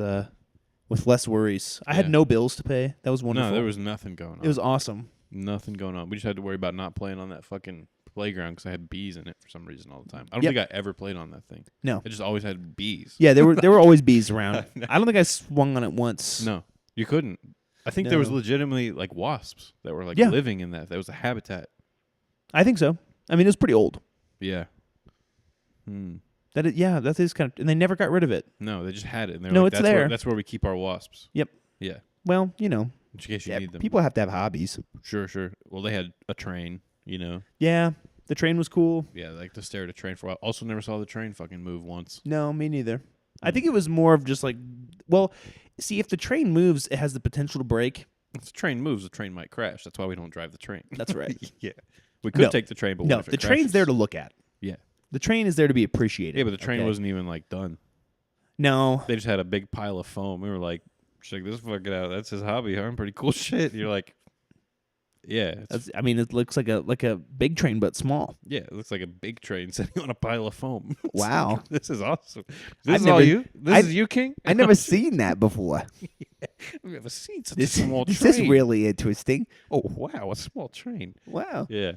less worries. I had Yeah. no bills to pay. That was wonderful. no, there was nothing going on. It was awesome. nothing going on. We just had to worry about not playing on that fucking playground because I had bees in it for some reason all the time. I don't Yep. think I ever played on that thing. No. I just always had bees. Yeah, there were always bees around. I don't think I swung on it once. No, you couldn't. I think there was No. legitimately like wasps that were like Yeah. living in that. That was a habitat. I think so. I mean, it was pretty old. Yeah. Hmm. That is kind of, and they never got rid of it. No, they just had it. And they're No, like, it's that's there. That's where we keep our wasps. Yep. Yeah. Well, In case you yeah, need them. people have to have hobbies. Sure. Well, they had a train. Yeah, the train was cool. Yeah, like to stare at a train for a while. Also, never saw the train fucking move once. No, me neither. I think it was more of just like, well, see, if the train moves, it has the potential to break. If the train moves, the train might crash. That's why we don't drive the train. That's right. Yeah. We could No. take the train, but No, what if it the train's crashes? there to look at. Yeah. The train is there to be appreciated. Yeah, but the train okay? wasn't even like done. No. They just had a big pile of foam. We were like, check this fucking out. That's his hobby, huh? Pretty cool shit. And you're like, yeah. I mean, it looks like a big train, but small. Yeah, it looks like a big train sitting on a pile of foam. It's Wow. like, this is awesome. I've This is all never- you? This is you, King? I never seen that before. We've never seen such This, a small this train. is really interesting. Oh, wow, a small train. Wow. Yeah.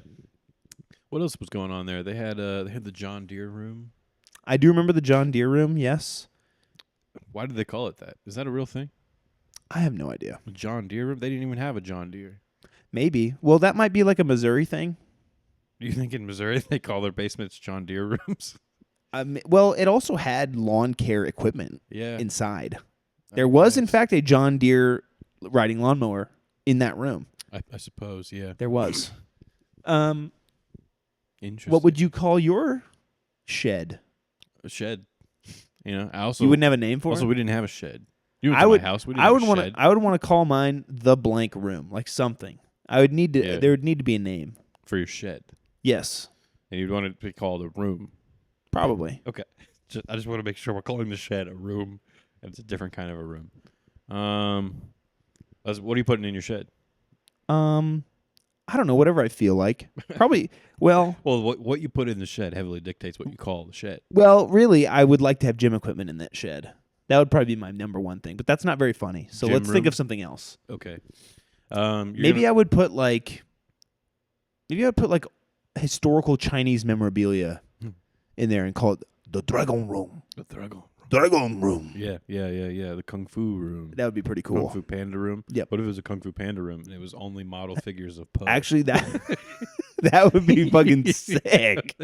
What else was going on there? They had the John Deere room. I do remember the John Deere room. Yes. Why did they call it that? Is that a real thing? I have no idea. A John Deere room? They didn't even have a John Deere. Maybe. Well, that might be like a Missouri thing. Do you think in Missouri they call their basements John Deere rooms? Well, it also had lawn care equipment Yeah. inside. I There was, in guess. fact, a John Deere riding lawnmower in that room. I suppose, yeah. There was. Interesting. What would you call your shed? A shed. I also You wouldn't have a name for also it? we didn't have a shed. You went I to would. my house. We didn't I have would a want shed. to. I would want to call mine the blank room, like something. I would need to. Yeah. There would need to be a name. for your shed, Yes, and you'd want it to be called a room. probably. Okay. I just want to make sure we're calling the shed a room, and it's a different kind of a room. What are you putting in your shed? I don't know. Whatever I feel like. Probably. Well, Well, what you put in the shed heavily dictates what you call the shed. really, I would like to have gym equipment in that shed. That would probably be my number one thing. But that's not very funny. So Gym let's think room? of something else. Okay. Maybe I would put like. Maybe I would put like historical Chinese memorabilia in there and call it the Dragon Room. the Dragon. Dragon room. Yeah. The Kung Fu room. That would be pretty cool. Kung Fu Panda room. Yep. What if it was a Kung Fu Panda room and it was only model figures of Po? Actually, that would be fucking sick.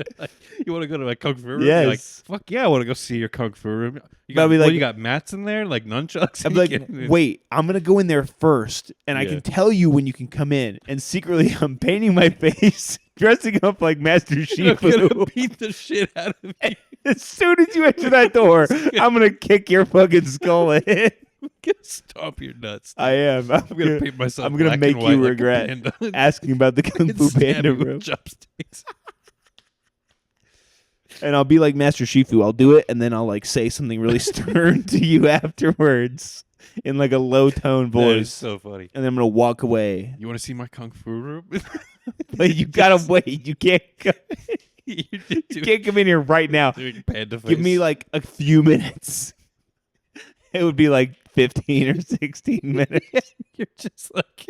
You want to go to my Kung Fu room? You're like, Yes. fuck yeah, I want to go see your Kung Fu room. You But I'd got, be like- you got mats in there, like nunchucks. I'd be like, wait, I'm gonna go in there first, and I Yeah. can tell you when you can come in. And secretly, I'm painting my face, dressing up like Master I'm Shifu. gonna beat the shit out of you. As soon as you enter that door, I'm gonna kick your fucking skull in. gonna stomp your nuts. I am. I'm gonna paint myself. I'm gonna black make and white you like a regret panda. asking about the Kung Fu Stab Panda you with room. chopsticks. And I'll be like Master Shifu. I'll do it, and then I'll like say something really stern to you afterwards in like a low tone That is voice, so funny. and then I'm gonna walk away. You want to see my kung fu room? But you gotta wait. You can't. You're You can't come in here right now. doing panda face. Give me like a few minutes. It would be like 15 or 16 minutes. You're just like,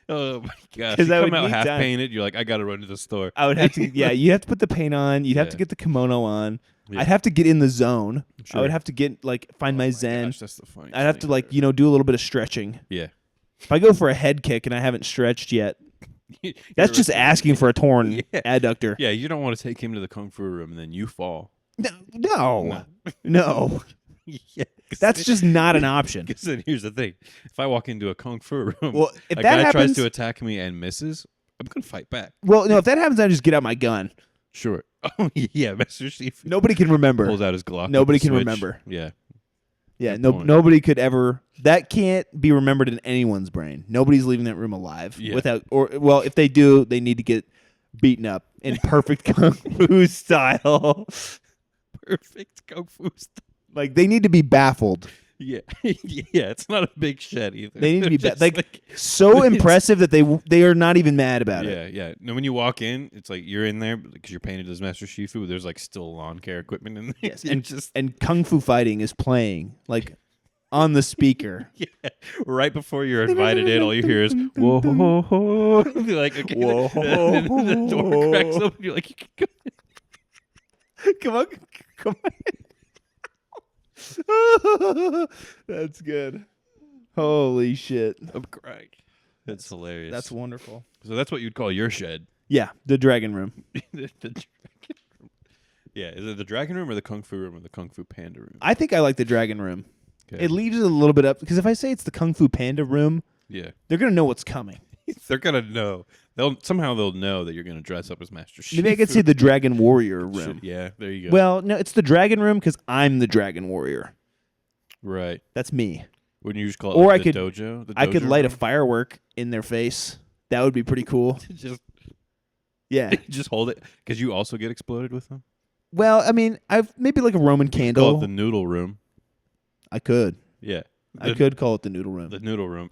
oh my gosh. 'Cause You I come would out need half time. painted. You're like, I gotta run to the store. I would have to. Yeah, you have to put the paint on. You'd have to Yeah. get the kimono on. Yeah. I'd have to get in the zone. I Sure. would have to get like find my zen. Gosh, that's the funniest I'd have to thing like ever. do a little bit of stretching. Yeah. If I go for a head kick and I haven't stretched yet, that's just asking for a torn Yeah. adductor. Yeah, you don't want to take him to the kung fu room and then you fall. No. Yeah, That's just not an option. Because then here's the thing: if I walk into a kung fu room, Well, if a that guy tries happens, to attack me and misses, I'm gonna fight back. well, no, if that happens, I just get out my gun. Sure. Oh yeah, Master Chief Nobody can remember. pulls out his Glock. with Nobody the can switch. remember. Yeah. Yeah, Good point. nobody could ever. That can't be remembered in anyone's brain. Nobody's leaving that room alive Yeah. without, or well, if they do, they need to get beaten up in perfect kung fu style. Perfect kung fu style. Like they need to be baffled. Yeah. Yeah. It's not a big shed either. They need to be They're ba- just like so it's- impressive that they are not even mad about it. Yeah, yeah. No, when you walk in, it's like you're in there because you're painted as Master Shifu. But there's like still lawn care equipment in there. Yes, You're and just and kung fu fighting is playing like on the speaker. yeah. Right before you're invited in, all you hear is whoa ho ho. You're like okay, Whoa, the door cracks open. You're like, you can go. Come on, come on. That's good. Holy shit. I'm crying. That's hilarious. That's wonderful. So that's what you'd call your shed. Yeah, the dragon room. The dragon room. Yeah, is it the dragon room or the kung fu room or the kung fu panda room? I think I like the dragon room. Okay. It leaves it a little bit up because if I say it's the kung fu panda room, Yeah, they're gonna know what's coming. they're gonna know. They'll know that you're gonna dress up as Master Shifu. Maybe I could say the dragon warrior room. Yeah, there you go. Well, no, it's the dragon room because I'm the dragon warrior. right. That's me. Wouldn't you just call it Or like I the could- dojo? The I could dojo light a room? firework in their face. That would be pretty cool. just Yeah. just hold it because you also get exploded with them. Well, I mean, I've maybe like a Roman Call candle. it the noodle room. I could. Yeah, I The- could call it the noodle room. The noodle room.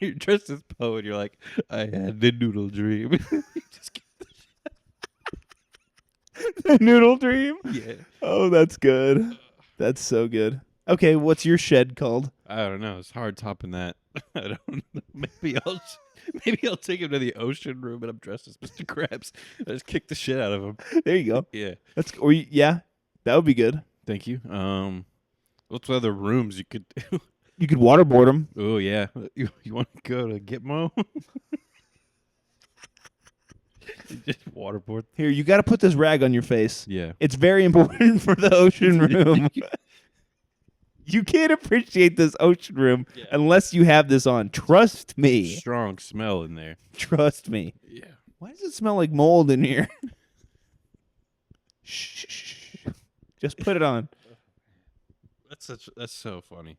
You're dressed as Poe, and you're like, I had the noodle dream. You just get The noodle dream. yeah. Oh, that's good. That's so good. Okay, what's your shed called? I don't know. It's hard topping that. I don't know. Maybe I'll take him to the ocean room and I'm dressed as Mr. Krabs. I just kick the shit out of him. There you go. Yeah. That's yeah, that would be good. Thank you. What's other rooms you could do? You could waterboard them. Oh yeah. You want to go to Gitmo? Just waterboard. Here, you got to put this rag on your face. Yeah. It's very important for the ocean room. You can't appreciate this ocean room Yeah. unless you have this on. Trust me. Strong smell in there. Trust me. Yeah. Why does it smell like mold in here? Shh. Just put it on. That's so funny.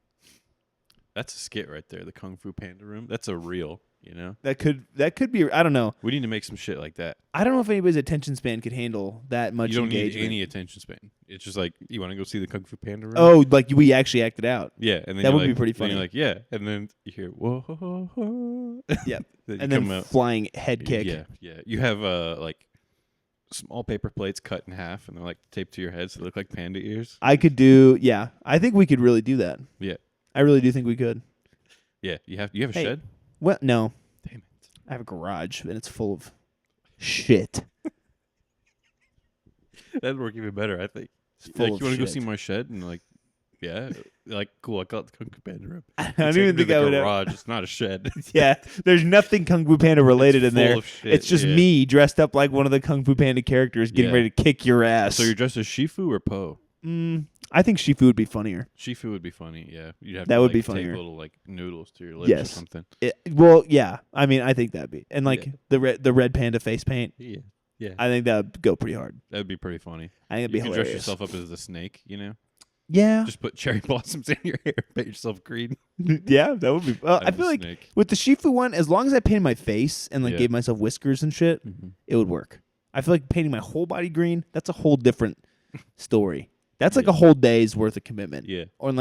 That's a skit right there. The Kung Fu Panda room. That's a reel. You know. That could be. I don't know. We need to make some shit like that. I don't know if anybody's attention span could handle that much You don't engagement. need any attention span. It's just like you want to go see the Kung Fu Panda room. Oh, like we actually acted out. yeah, and then that you're would be like- pretty then funny. You're like, yeah, and then you hear whoa, Yep. then you And come then out. flying head kick. Yeah, yeah. You have like small paper plates cut in half, and they're like taped to your head, so they look like panda ears. I could do. Yeah, I think we could really do that. Yeah, I really do think we could. yeah. You have a Hey. shed. Well, no, Damn it. I have a garage and it's full of shit. That'd work even better, I think. It's full Like, of you want to go shit. see my shed? And like, yeah, like cool. I call it the Kung Fu Panda room. I You don't take even it to think the I would. garage. It's not a shed. Yeah, there's nothing Kung Fu Panda related It's in there. full of shit, It's just yeah. me dressed up like one of the Kung Fu Panda characters, getting Yeah. ready to kick your ass. So you're dressed as Shifu or Po? I think Shifu would be funnier. Shifu would be funny. Yeah, you'd have That to, would like, be tape funnier. little like noodles to your lips Yes. or something. Well, yeah. I mean, I think that'd be and like Yeah. the red panda face paint. Yeah, yeah. I think that would go pretty hard. That'd be pretty funny. I think it'd You be could dress hilarious. yourself up as the snake. You know. Yeah. Just put cherry blossoms in your hair, paint yourself green. Yeah, that would be. I I'm feel a like snake. with the Shifu one, as long as I painted my face and like Yeah. gave myself whiskers and shit, it would work. I feel like painting my whole body green, that's a whole different story. That's like Yeah. a whole day's worth of commitment. Yeah. Or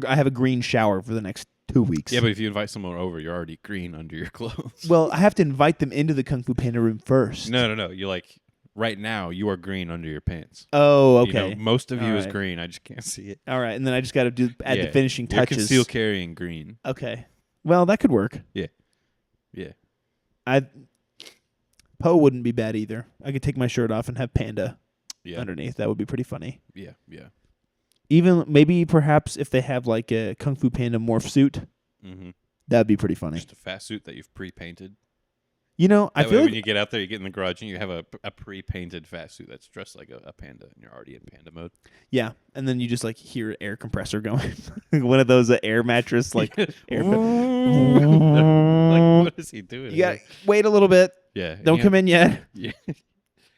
I have a green shower for the next 2 weeks. Yeah, but if you invite someone over, you're already green under your clothes. Well, I have to invite them into the Kung Fu Panda room first. No. You're like, right now, you are green under your pants. Oh, You know, okay. most of you All is right. green. I just can't see it. All right, and then I just got to add the finishing You're touches. conceal carrying green. Okay. Well, that could work. Yeah. Poe wouldn't be bad either. I could take my shirt off and have Panda Yeah. underneath. That would be pretty funny. Yeah. Even maybe perhaps if they have like a Kung Fu Panda morph suit, Mm-hmm. that'd be pretty funny. Just a fast suit that you've pre-painted. You know, I That way, feel when like you get out there, you get in the garage and you have a pre-painted fast suit that's dressed like a panda, and you're already in panda mode. yeah, and then you just like hear air compressor going, one of those air mattress like. Air Like, what is he doing? You got to wait a little bit. Yeah. Don't come in yet. Yeah.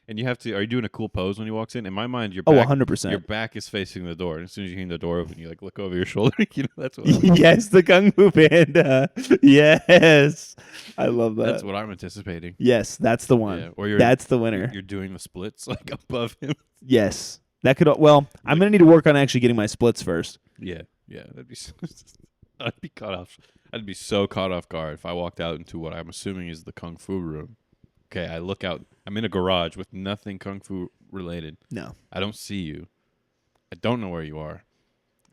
And you have to. Are you doing a cool pose when he walks in? In my mind, your Oh, back, 100%. your back is facing the door. And as soon as you hear the door open, you like look over your shoulder. You know that's what. Yes, the Kung Fu Panda. Yes, I love that. That's what I'm anticipating. Yes, that's the one. Yeah. Or That's the winner. You're doing the splits like above him. Yes, that could. Well, I'm gonna need to work on actually getting my splits first. Yeah. That'd be. I'd be caught off. I'd be so caught off guard if I walked out into what I'm assuming is the kung fu room. Okay, I look out. I'm in a garage with nothing kung fu related. No. I don't see you. I don't know where you are.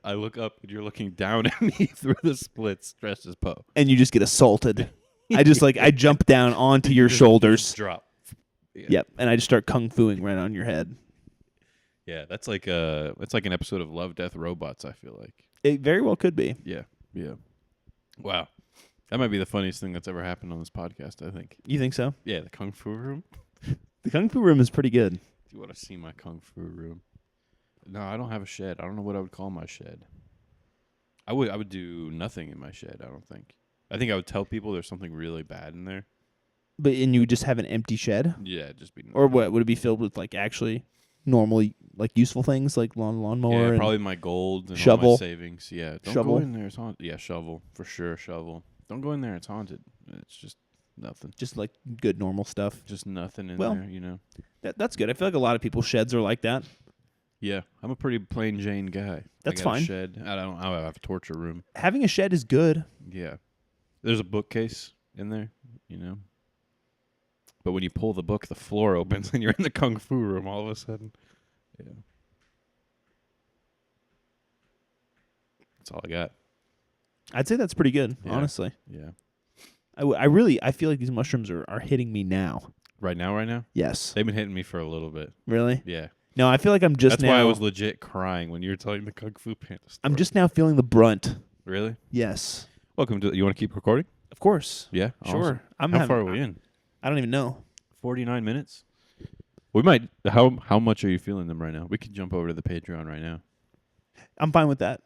I look up and you're looking down at me through the splits, dressed as Poe. And you just get assaulted. I jump down onto your shoulders. Drop. Yeah. Yep, and I just start kung fuing right on your head. Yeah, that's like an episode of Love, Death, Robots. I feel like. It very well could be. Yeah. Wow, that might be the funniest thing that's ever happened on this podcast. I think. You think so? Yeah, the kung fu room. The kung fu room is pretty good. Do you want to see my kung fu room? No, I don't have a shed. I don't know what I would call my shed. I would do nothing in my shed. I don't think. I think I would tell people there's something really bad in there. But and you just have an empty shed, Yeah, just be. or what would it be filled with? Like actually, normally like useful things like lawnmower. Yeah, and probably my gold and all shovel. my savings. Yeah, don't Shovel. go in there. It's haunted. Yeah, shovel for sure. Shovel. Don't go in there. It's haunted. It's just nothing. just like good normal stuff. Just nothing in Well- there. You know. That's good. I feel like a lot of people's sheds are like that. Yeah, I'm a pretty plain Jane guy. That's I got fine. A shed. I don't have a torture room. Having a shed is good. Yeah, there's a bookcase in there. You know. But when you pull the book, the floor opens and you're in the kung fu room all of a sudden. Yeah. That's all I got. I'd say that's pretty good, Yeah. honestly. Yeah. I feel like these mushrooms are hitting me now. Right now? Yes. They've been hitting me for a little bit. Really? Yeah. No, I feel like I'm just That's now. why I was legit crying when you were telling the Kung Fu Panda story. I'm just now feeling the brunt. Really? Yes. Welcome to. You want to keep recording? Of course. Yeah. Sure. Awesome. How far are we in? I don't even know. 49 minutes. We might. How much are you feeling them right now? We could jump over to the Patreon right now. I'm fine with that.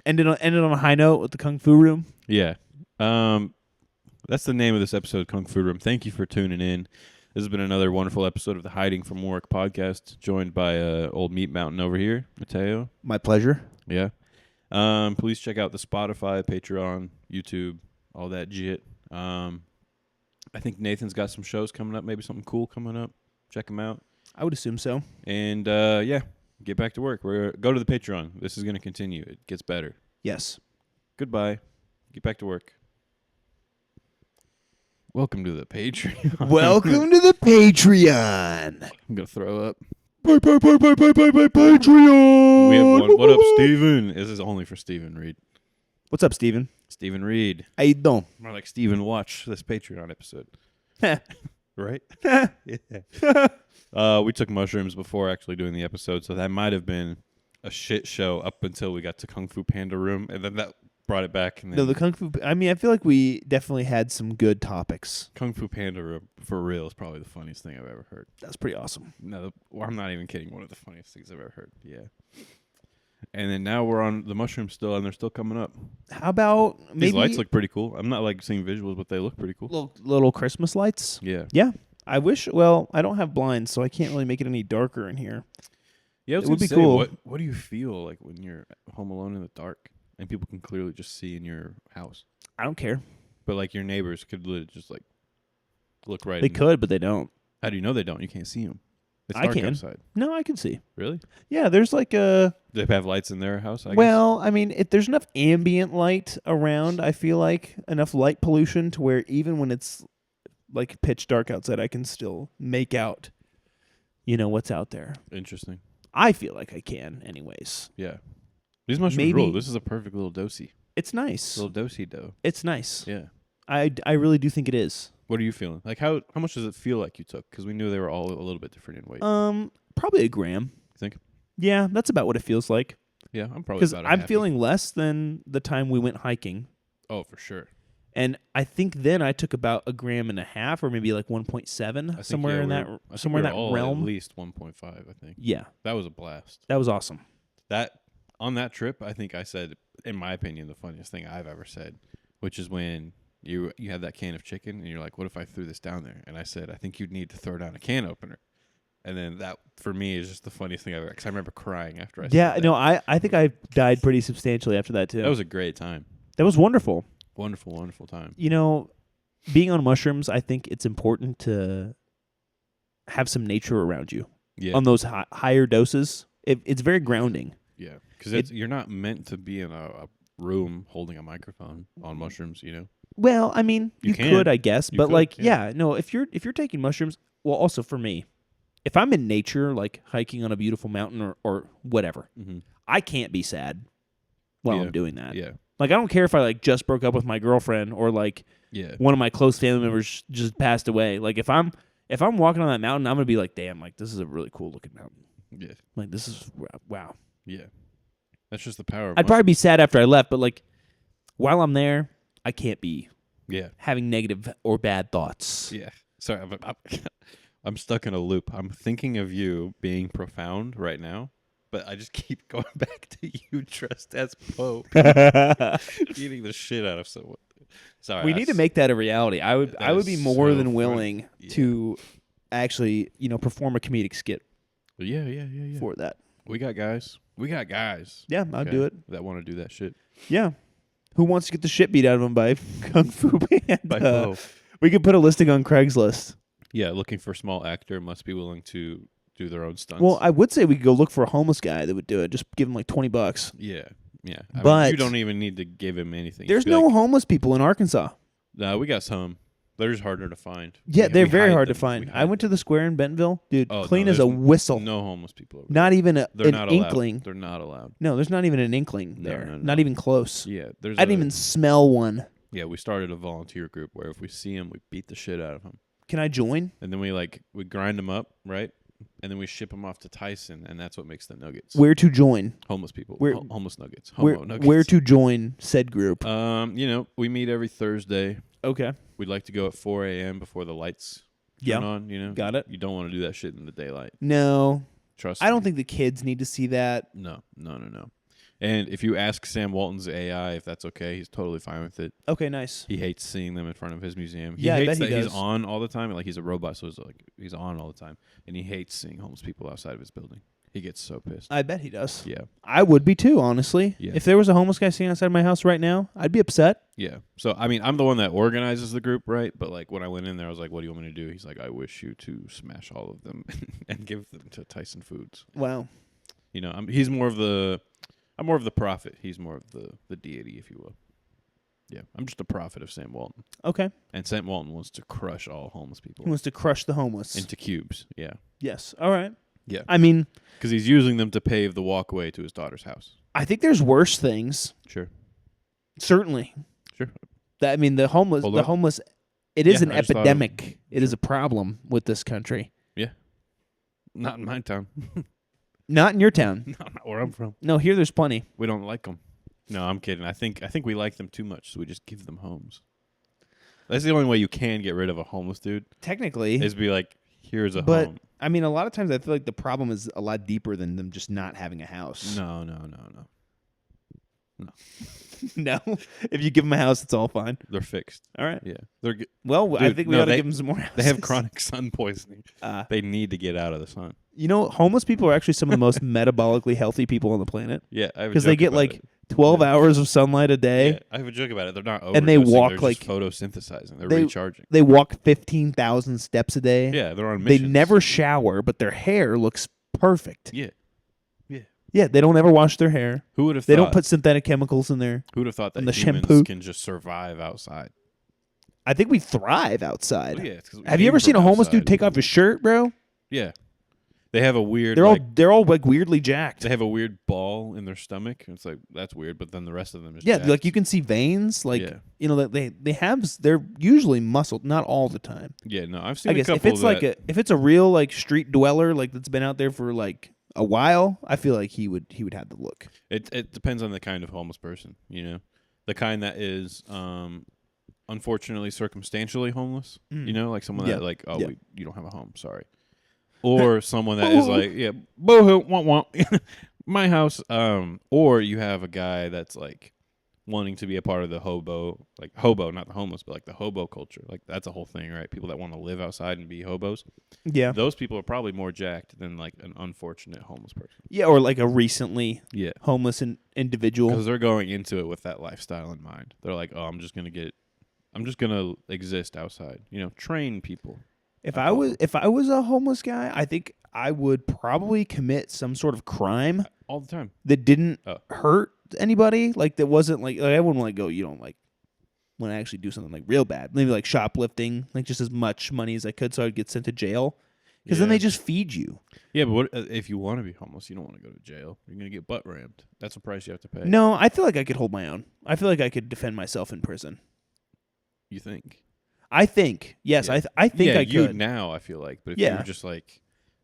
Ended on a high note with the Kung Fu Room. Yeah. That's the name of this episode, Kung Fu Room. Thank you for tuning in. This has been another wonderful episode of the Hiding from Work podcast, joined by old Meat Mountain over here, Mateo. My pleasure. Yeah. Please check out the Spotify, Patreon, YouTube, all that jit. I think Nathan's got some shows coming up, maybe something cool coming up. Check them out. I would assume so. And yeah, get back to work. Go to the Patreon. This is going to continue. It gets better. Yes. Goodbye. Get back to work. Welcome to the Patreon. Welcome to the Patreon. I'm going to throw up. Patreon. We have one. What up, Steven? This is only for Steven Reed. What's up, Steven? Steven Reed. How you doing? More like Steven, watch this Patreon episode. Right? Yeah. We took mushrooms before actually doing the episode, so that might have been a shit show up until we got to Kung Fu Panda Room, and then that brought it back. And then No, the Kung Fu. I mean, I feel like we definitely had some good topics. Kung Fu Panda Room, for real, is probably the funniest thing I've ever heard. That's pretty awesome. No, I'm not even kidding. One of the funniest things I've ever heard. Yeah. And then now we're on the mushrooms still, and they're still coming up. How about maybe These lights look pretty cool. I'm not like seeing visuals, but they look pretty cool. little Christmas lights? Yeah. Yeah. I wish. Well, I don't have blinds, so I can't really make it any darker in here. Yeah, I was It would gonna be say, cool. What do you feel like when you're home alone in the dark and people can clearly just see in your house, I don't care. but like your neighbors could literally just like look right. They in. could, but they don't. How do you know they don't? You can't see them. It's I dark can. outside. No, I can see. Really? Yeah, there's like a. Do they have lights in their house? I guess? Well, I mean, there's enough ambient light around. I feel like enough light pollution to where even when it's like pitch dark outside, I can still make out, what's out there. Interesting. I feel like I can, anyways. Yeah. These mushrooms Maybe- rule. This is a perfect little dosey. It's nice. Little dosey dough. It's nice. Yeah. I really do think it is. What are you feeling? Like how much does it feel like you took? Because we knew they were all a little bit different in weight. Probably a gram. You think? Yeah, that's about what it feels like. Yeah, I'm probably Because about a I'm half feeling less than the time we went hiking. Oh, for sure. And I think then I took about 1.5 grams or maybe like 1.7, I think, somewhere yeah, in we that were- I think somewhere in we that were all realm. At least 1.5, I think. Yeah, That was a blast. that was awesome. That on that trip, I think I said, in my opinion, the funniest thing I've ever said, which is when you had that can of chicken and you're like, "What if I threw this down there?" And I said, "I think you'd need to throw down a can opener." And then that for me is just the funniest thing I've ever. Because I remember crying after I. Yeah, said no, that. I think I died pretty substantially after that too. That was a great time. That was wonderful. Wonderful, wonderful time. Being on mushrooms, I think it's important to have some nature around you. Yeah, On those higher doses, it's very grounding. yeah. Because you're not meant to be in a room holding a microphone on mushrooms. Well, I mean, You you can. could, I guess, You but could, like, yeah. yeah, no. If you're taking mushrooms, well, also for me, if I'm in nature, like hiking on a beautiful mountain or whatever, Mm-hmm. I can't be sad while Yeah. I'm doing that. Yeah, Like, I don't care if I like just broke up with my girlfriend or like yeah. one of my close family members just passed away. Like, if I'm walking on that mountain, I'm gonna be like, damn, like this is a really cool looking mountain. Yeah, Like, this is wow. yeah. That's just the power of I'd probably be sad after I left, but like while I'm there, I can't be Yeah, having negative or bad thoughts. yeah. Sorry, I'm stuck in a loop. I'm thinking of you being profound right now, but I just keep going back to you dressed as Pope, eating the shit out of someone. Sorry, We need to make that a reality. I would That be is more so than funny. willing Yeah. to actually, perform a comedic skit Yeah. for that. We got guys. Yeah, I'd do it. That want to do that shit. Yeah. Who wants to get the shit beat out of them by Kung Fu Panda? By Poe. We could put a listing on Craigslist. Yeah, looking for a small actor must be willing to do their own stunts. Well, I would say we could go look for a homeless guy that would do it. Just give him like $20. yeah. I mean, But- you don't even need to give him anything. There's Just be no like, homeless people in Arkansas. No, we got some. They're just harder to find. Yeah, they're We very hide hard to them. find. We I hide went to them. the square in Bentonville. Dude, Oh, no, clean as a there's whistle. No homeless people over Not even They're an not allowed. inkling. They're not allowed. No, there's not even an inkling No, there. no, no. Not even close. Yeah, there's. I didn't even smell one. Yeah, we started a volunteer group where if we see him, we beat the shit out of him, Can I join? and then we grind him up, right? And then we ship him off to Tyson, and that's what makes the nuggets. Where to join? Homeless people. Where- Homeless nuggets. Where, Homo nuggets. where to join said group? We meet every Thursday. Okay. We'd like to go at 4 a.m. before the lights Yeah. turn on. Got it. You don't want to do that shit in the daylight. No, Trust I don't me. think the kids need to see that. No. And if you ask Sam Walton's AI if that's okay, he's totally fine with it. Okay, nice. He hates seeing them in front of his museum. Yeah, I hates bet he that does. he's on all the time. Like he's a robot, so he's on all the time, and he hates seeing homeless people outside of his building. He gets so pissed. I bet he does. Yeah, I would be too, honestly. Yeah. If there was a homeless guy sitting outside my house right now, I'd be upset. yeah. So I mean, I'm the one that organizes the group, right? But like when I went in there, I was like, "What do you want me to do?" He's like, "I wish you to smash all of them and give them to Tyson Foods." Wow. I'm more of the prophet. He's more of the deity, if you will. Yeah, I'm just a prophet of Sam Walton. Okay. And Sam Walton wants to crush all homeless people He wants to crush the homeless. into cubes. Yeah. Yes. All right. Yeah. I mean, Because he's using them to pave the walkway to his daughter's house. I think there's worse things. Sure. Certainly. Sure. The homeless. Hold The up. homeless. It is Yeah, an I just thought of- epidemic. It is a problem with this country. Yeah. Not in my town. Not in your town. No, not where I'm from. No, here there's plenty. We don't like them. No, I'm kidding. I think we like them too much, so we just give them homes. That's the only way you can get rid of a homeless dude Technically. is be like, here's a But home. I mean, a lot of times I feel like the problem is a lot deeper than them just not having a house. No. No. If you give them a house, it's all fine. They're fixed. All right. Yeah, they're. Well, I Dude, think we no, ought to they- give them some more houses. They have chronic sun poisoning. Uh, They need to get out of the sun. You know, homeless people are actually some of the most metabolically healthy people on the planet Yeah, I have a because they joke get about like it. 12 Yeah. hours of sunlight a day. Yeah, I have a joke about it. They're not overdosing. And they walk, they're like- just photosynthesizing. They're they- recharging. They walk 15,000 steps a day. Yeah, they're on They missions. never shower, but their hair looks perfect. Yeah. Yeah, they don't ever wash their hair. Who would have? They thought, don't put synthetic chemicals in there. Who would have thought that in the humans shampoo. can just survive outside? I think we thrive outside. Well, yeah, it's 'cause we Have you came ever seen a from homeless dude outside. take off his shirt, bro? Yeah, they have a weird. They're like, all like weirdly jacked. They have a weird ball in their stomach. It's like that's weird, but then the rest of them is Yeah, jacked. like you can see veins. Like Yeah. you know that they're usually muscled, not all the time. Yeah, no, I've seen. I guess a if couple it's that, like if it's a real like street dweller like that's been out there for like a while, I feel like he would have the look. it depends on the kind of homeless person. You know, the kind that is unfortunately circumstantially homeless. You know, like someone Yeah. that like Yeah. you don't have a home, sorry, or someone that is like boo-hoo, wah, my house. Or you have a guy that's like wanting to be a part of the hobo, not the homeless, but like the hobo culture. Like that's a whole thing, right? People that want to live outside and be hobos. Yeah, Those people are probably more jacked than like an unfortunate homeless person. yeah, or like a recently Yeah, homeless individual. because they're going into it with that lifestyle in mind. They're like, oh, I'm just gonna exist outside. You know, train people. If I was a homeless guy, I think I would probably commit some sort of crime All the time. that didn't Oh. hurt anybody. Like that wasn't like I wouldn't like go. You don't like when I actually do something like real bad. Maybe like shoplifting, like just as much money as I could, so I'd get sent to jail. Because then Yeah. they just feed you. Yeah, but what if you want to be homeless? You don't want to go to jail. You're gonna get butt rammed. That's a price you have to pay. No, I feel like I could hold my own. I feel like I could defend myself in prison. You think? I think yes. Yeah. I think yeah, I you could. now. I feel like, but if Yeah. you're just like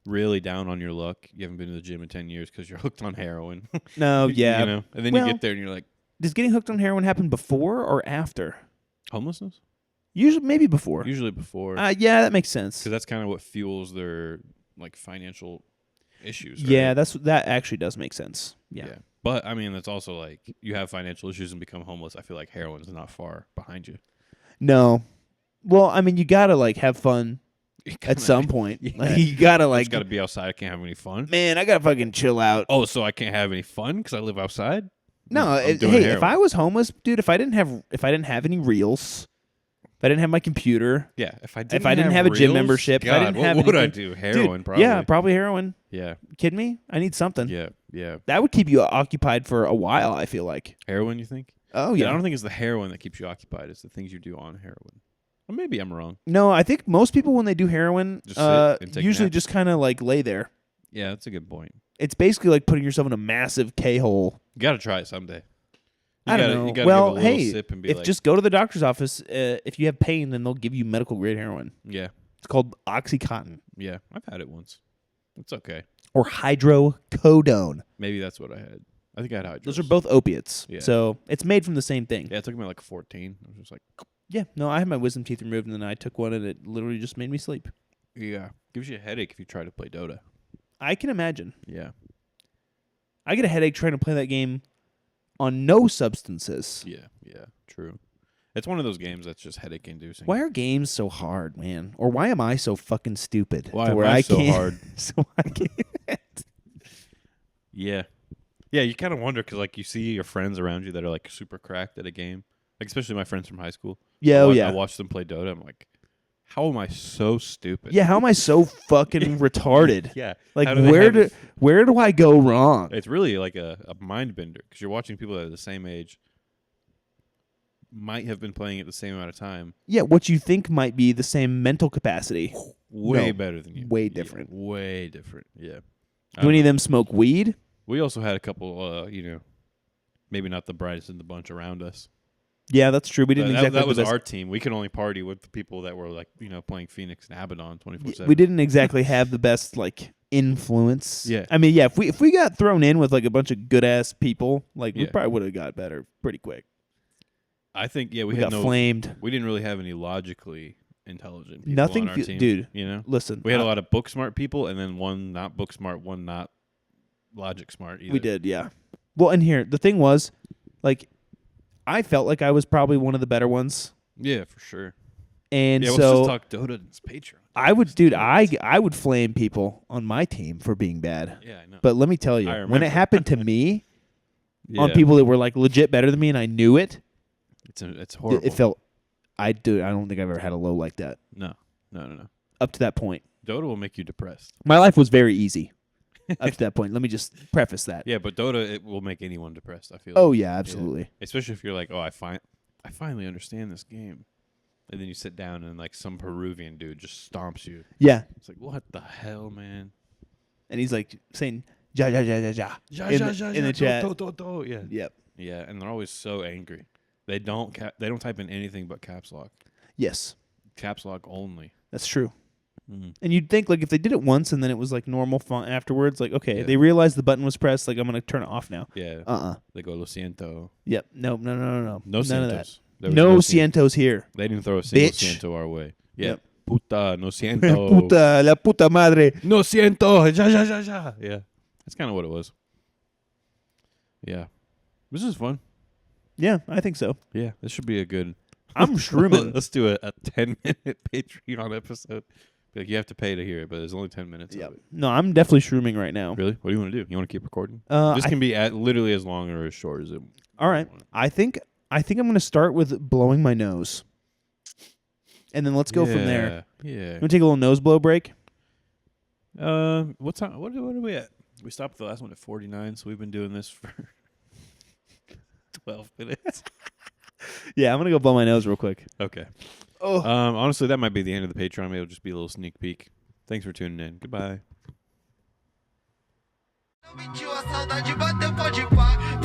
really down on your luck, you haven't been to the gym in 10 years because you're hooked on heroin. No, yeah. You know, and then Well- you get there and you're like, Does getting hooked on heroin happen before or after? homelessness. Usually, maybe before. Usually before, Yeah, that makes sense. because that's kind of what fuels their like financial issues. Yeah, right? that actually does make sense. Yeah. But I mean, that's also like you have financial issues and become homeless. I feel like heroin's not far behind you. No. Well, I mean, you gotta like have fun at some point. Yeah. Like, you gotta I like, just got to be outside. I can't have any fun. man, I gotta fucking chill out. Oh, so I can't have any fun because I live outside? No, I'm doing hey, if heroin. I was homeless, dude, if I didn't have any reels, if I didn't have my computer, Yeah, if I didn't have a gym reels, membership, if I God, didn't what have would I anything- do? Heroin, dude, probably. yeah, probably heroin. Yeah, Kidding me? I need something. yeah. That would keep you occupied for a while. I feel like. Heroin, you think? Oh Yeah, yeah. I don't think it's the heroin that keeps you occupied. It's the things you do on heroin. Or maybe I'm wrong. No, I think most people when they do heroin, Just sit and take usually naps. just kind of like lay there. Yeah, that's a good point. It's basically like putting yourself in a massive K-hole. You got to try it someday. You I don't gotta- know. You gotta Well, give a little hey, sip and be if like, just go to the doctor's office. If you have pain, then they'll give you medical grade heroin. yeah, It's called OxyContin yeah. I've had it once. It's okay. or hydrocodone. Maybe that's what I had. I think I had hydros. Those are both opiates. Yeah. So it's made from the same thing. Yeah, it took me like 14. I was just like, Yeah. No, I had my wisdom teeth removed, and then I took one, and it literally just made me sleep. yeah. Gives you a headache if you try to play Dota. I can imagine. Yeah. I get a headache trying to play that game on no substances. Yeah. True. It's one of those games that's just headache inducing. Why are games so hard, man? Or why am I so fucking stupid? Why to am where I so can't, hard? so I can't. Yeah. Yeah, you kind of wonder because, like, you see your friends around you that are, like, super cracked at a game. Like, especially my friends from high school. Yeah, oh yeah. I watch them play Dota. I'm like, how am I so stupid? Yeah, how am I so fucking retarded? Yeah. Like, How do they where have- where do I go wrong? It's really like a mind bender because you're watching people that are the same age, might have been playing at the same amount of time, Yeah, what you think might be the same mental capacity. way No, better than you. way Yeah, different. way different. Yeah. I Do any don't of them smoke weed? know. We also had a couple, maybe not the brightest in the bunch around us. Yeah, that's true. We didn't exactly. that have was the best- our team. We could only party with the people that were like, playing Phoenix and Abaddon 24/7. We didn't exactly have the best like influence. Yeah. I mean, yeah. If we got thrown in with like a bunch of good ass people, like we Yeah. probably would have got better pretty quick. I think we We had got flamed. We didn't really have any logically intelligent people Nothing on our fe- team, dude. You know, Listen, we had a lot of book smart people, and then one not book smart, one not logic smart. Either. We did, yeah. Well, and here the thing was, Like, I felt like I was probably one of the better ones. Yeah, for sure. And Yeah, so let's just talk Dota and his Patreon. I would, dude, I would flame people on my team for being bad. Yeah, I know. But let me tell you, I when remember. it happened to me, Yeah. on people that were like legit better than me, and I knew it, it's horrible. it felt. I don't think I've ever had a low like that No. up to that point. Dota will make you depressed. My life was very easy up to that point. Let me just preface that. Yeah, but Dota it will make anyone depressed. I feel. Oh like. yeah, absolutely. Yeah. Especially if you're like, oh, I finally understand this game, and then you sit down and like some Peruvian dude just stomps you. Yeah, It's like, what the hell, man? and he's like saying ja ja ja ja ja in the chat. Yeah. Yep. Yeah, and they're always so angry. They don't type in anything but caps lock. Yes, Caps lock only. that's true. Mm. And you'd think like if they did it once and then it was like normal font afterwards, like okay, Yeah. they realized the button was pressed, like I'm gonna turn it off now. Yeah. They go lo siento. Yep. No. No None of that. cientos. There was No cien- cientos here. They didn't throw a single Bitch. ciento our way. Yeah. Yep. Puta, no siento. Puta la puta madre. No siento. Ja. Yeah. That's kind of what it was. Yeah. This is fun. Yeah, I think so. Yeah. This should be a good. I'm shrooming. Let's do a 10-minute Patreon episode. Like you have to pay to hear it, but there's only 10 minutes Yep. of it. No, I'm definitely shrooming right now. Really? What do you want to do? You want to keep recording? I This can be literally as long or as short as it. All right. I think I'm going to start with blowing my nose. And then let's go from there. Yeah. You want to take a little nose blow break? What time? What are we at? We stopped the last one at 49, so we've been doing this for 12 minutes. Yeah, I'm going to go blow my nose real quick. Okay. Oh. Honestly, that might be the end of the Patreon. Maybe it'll just be a little sneak peek. Thanks for tuning in. Goodbye. Mentiu, a saudade bateu, pode pá.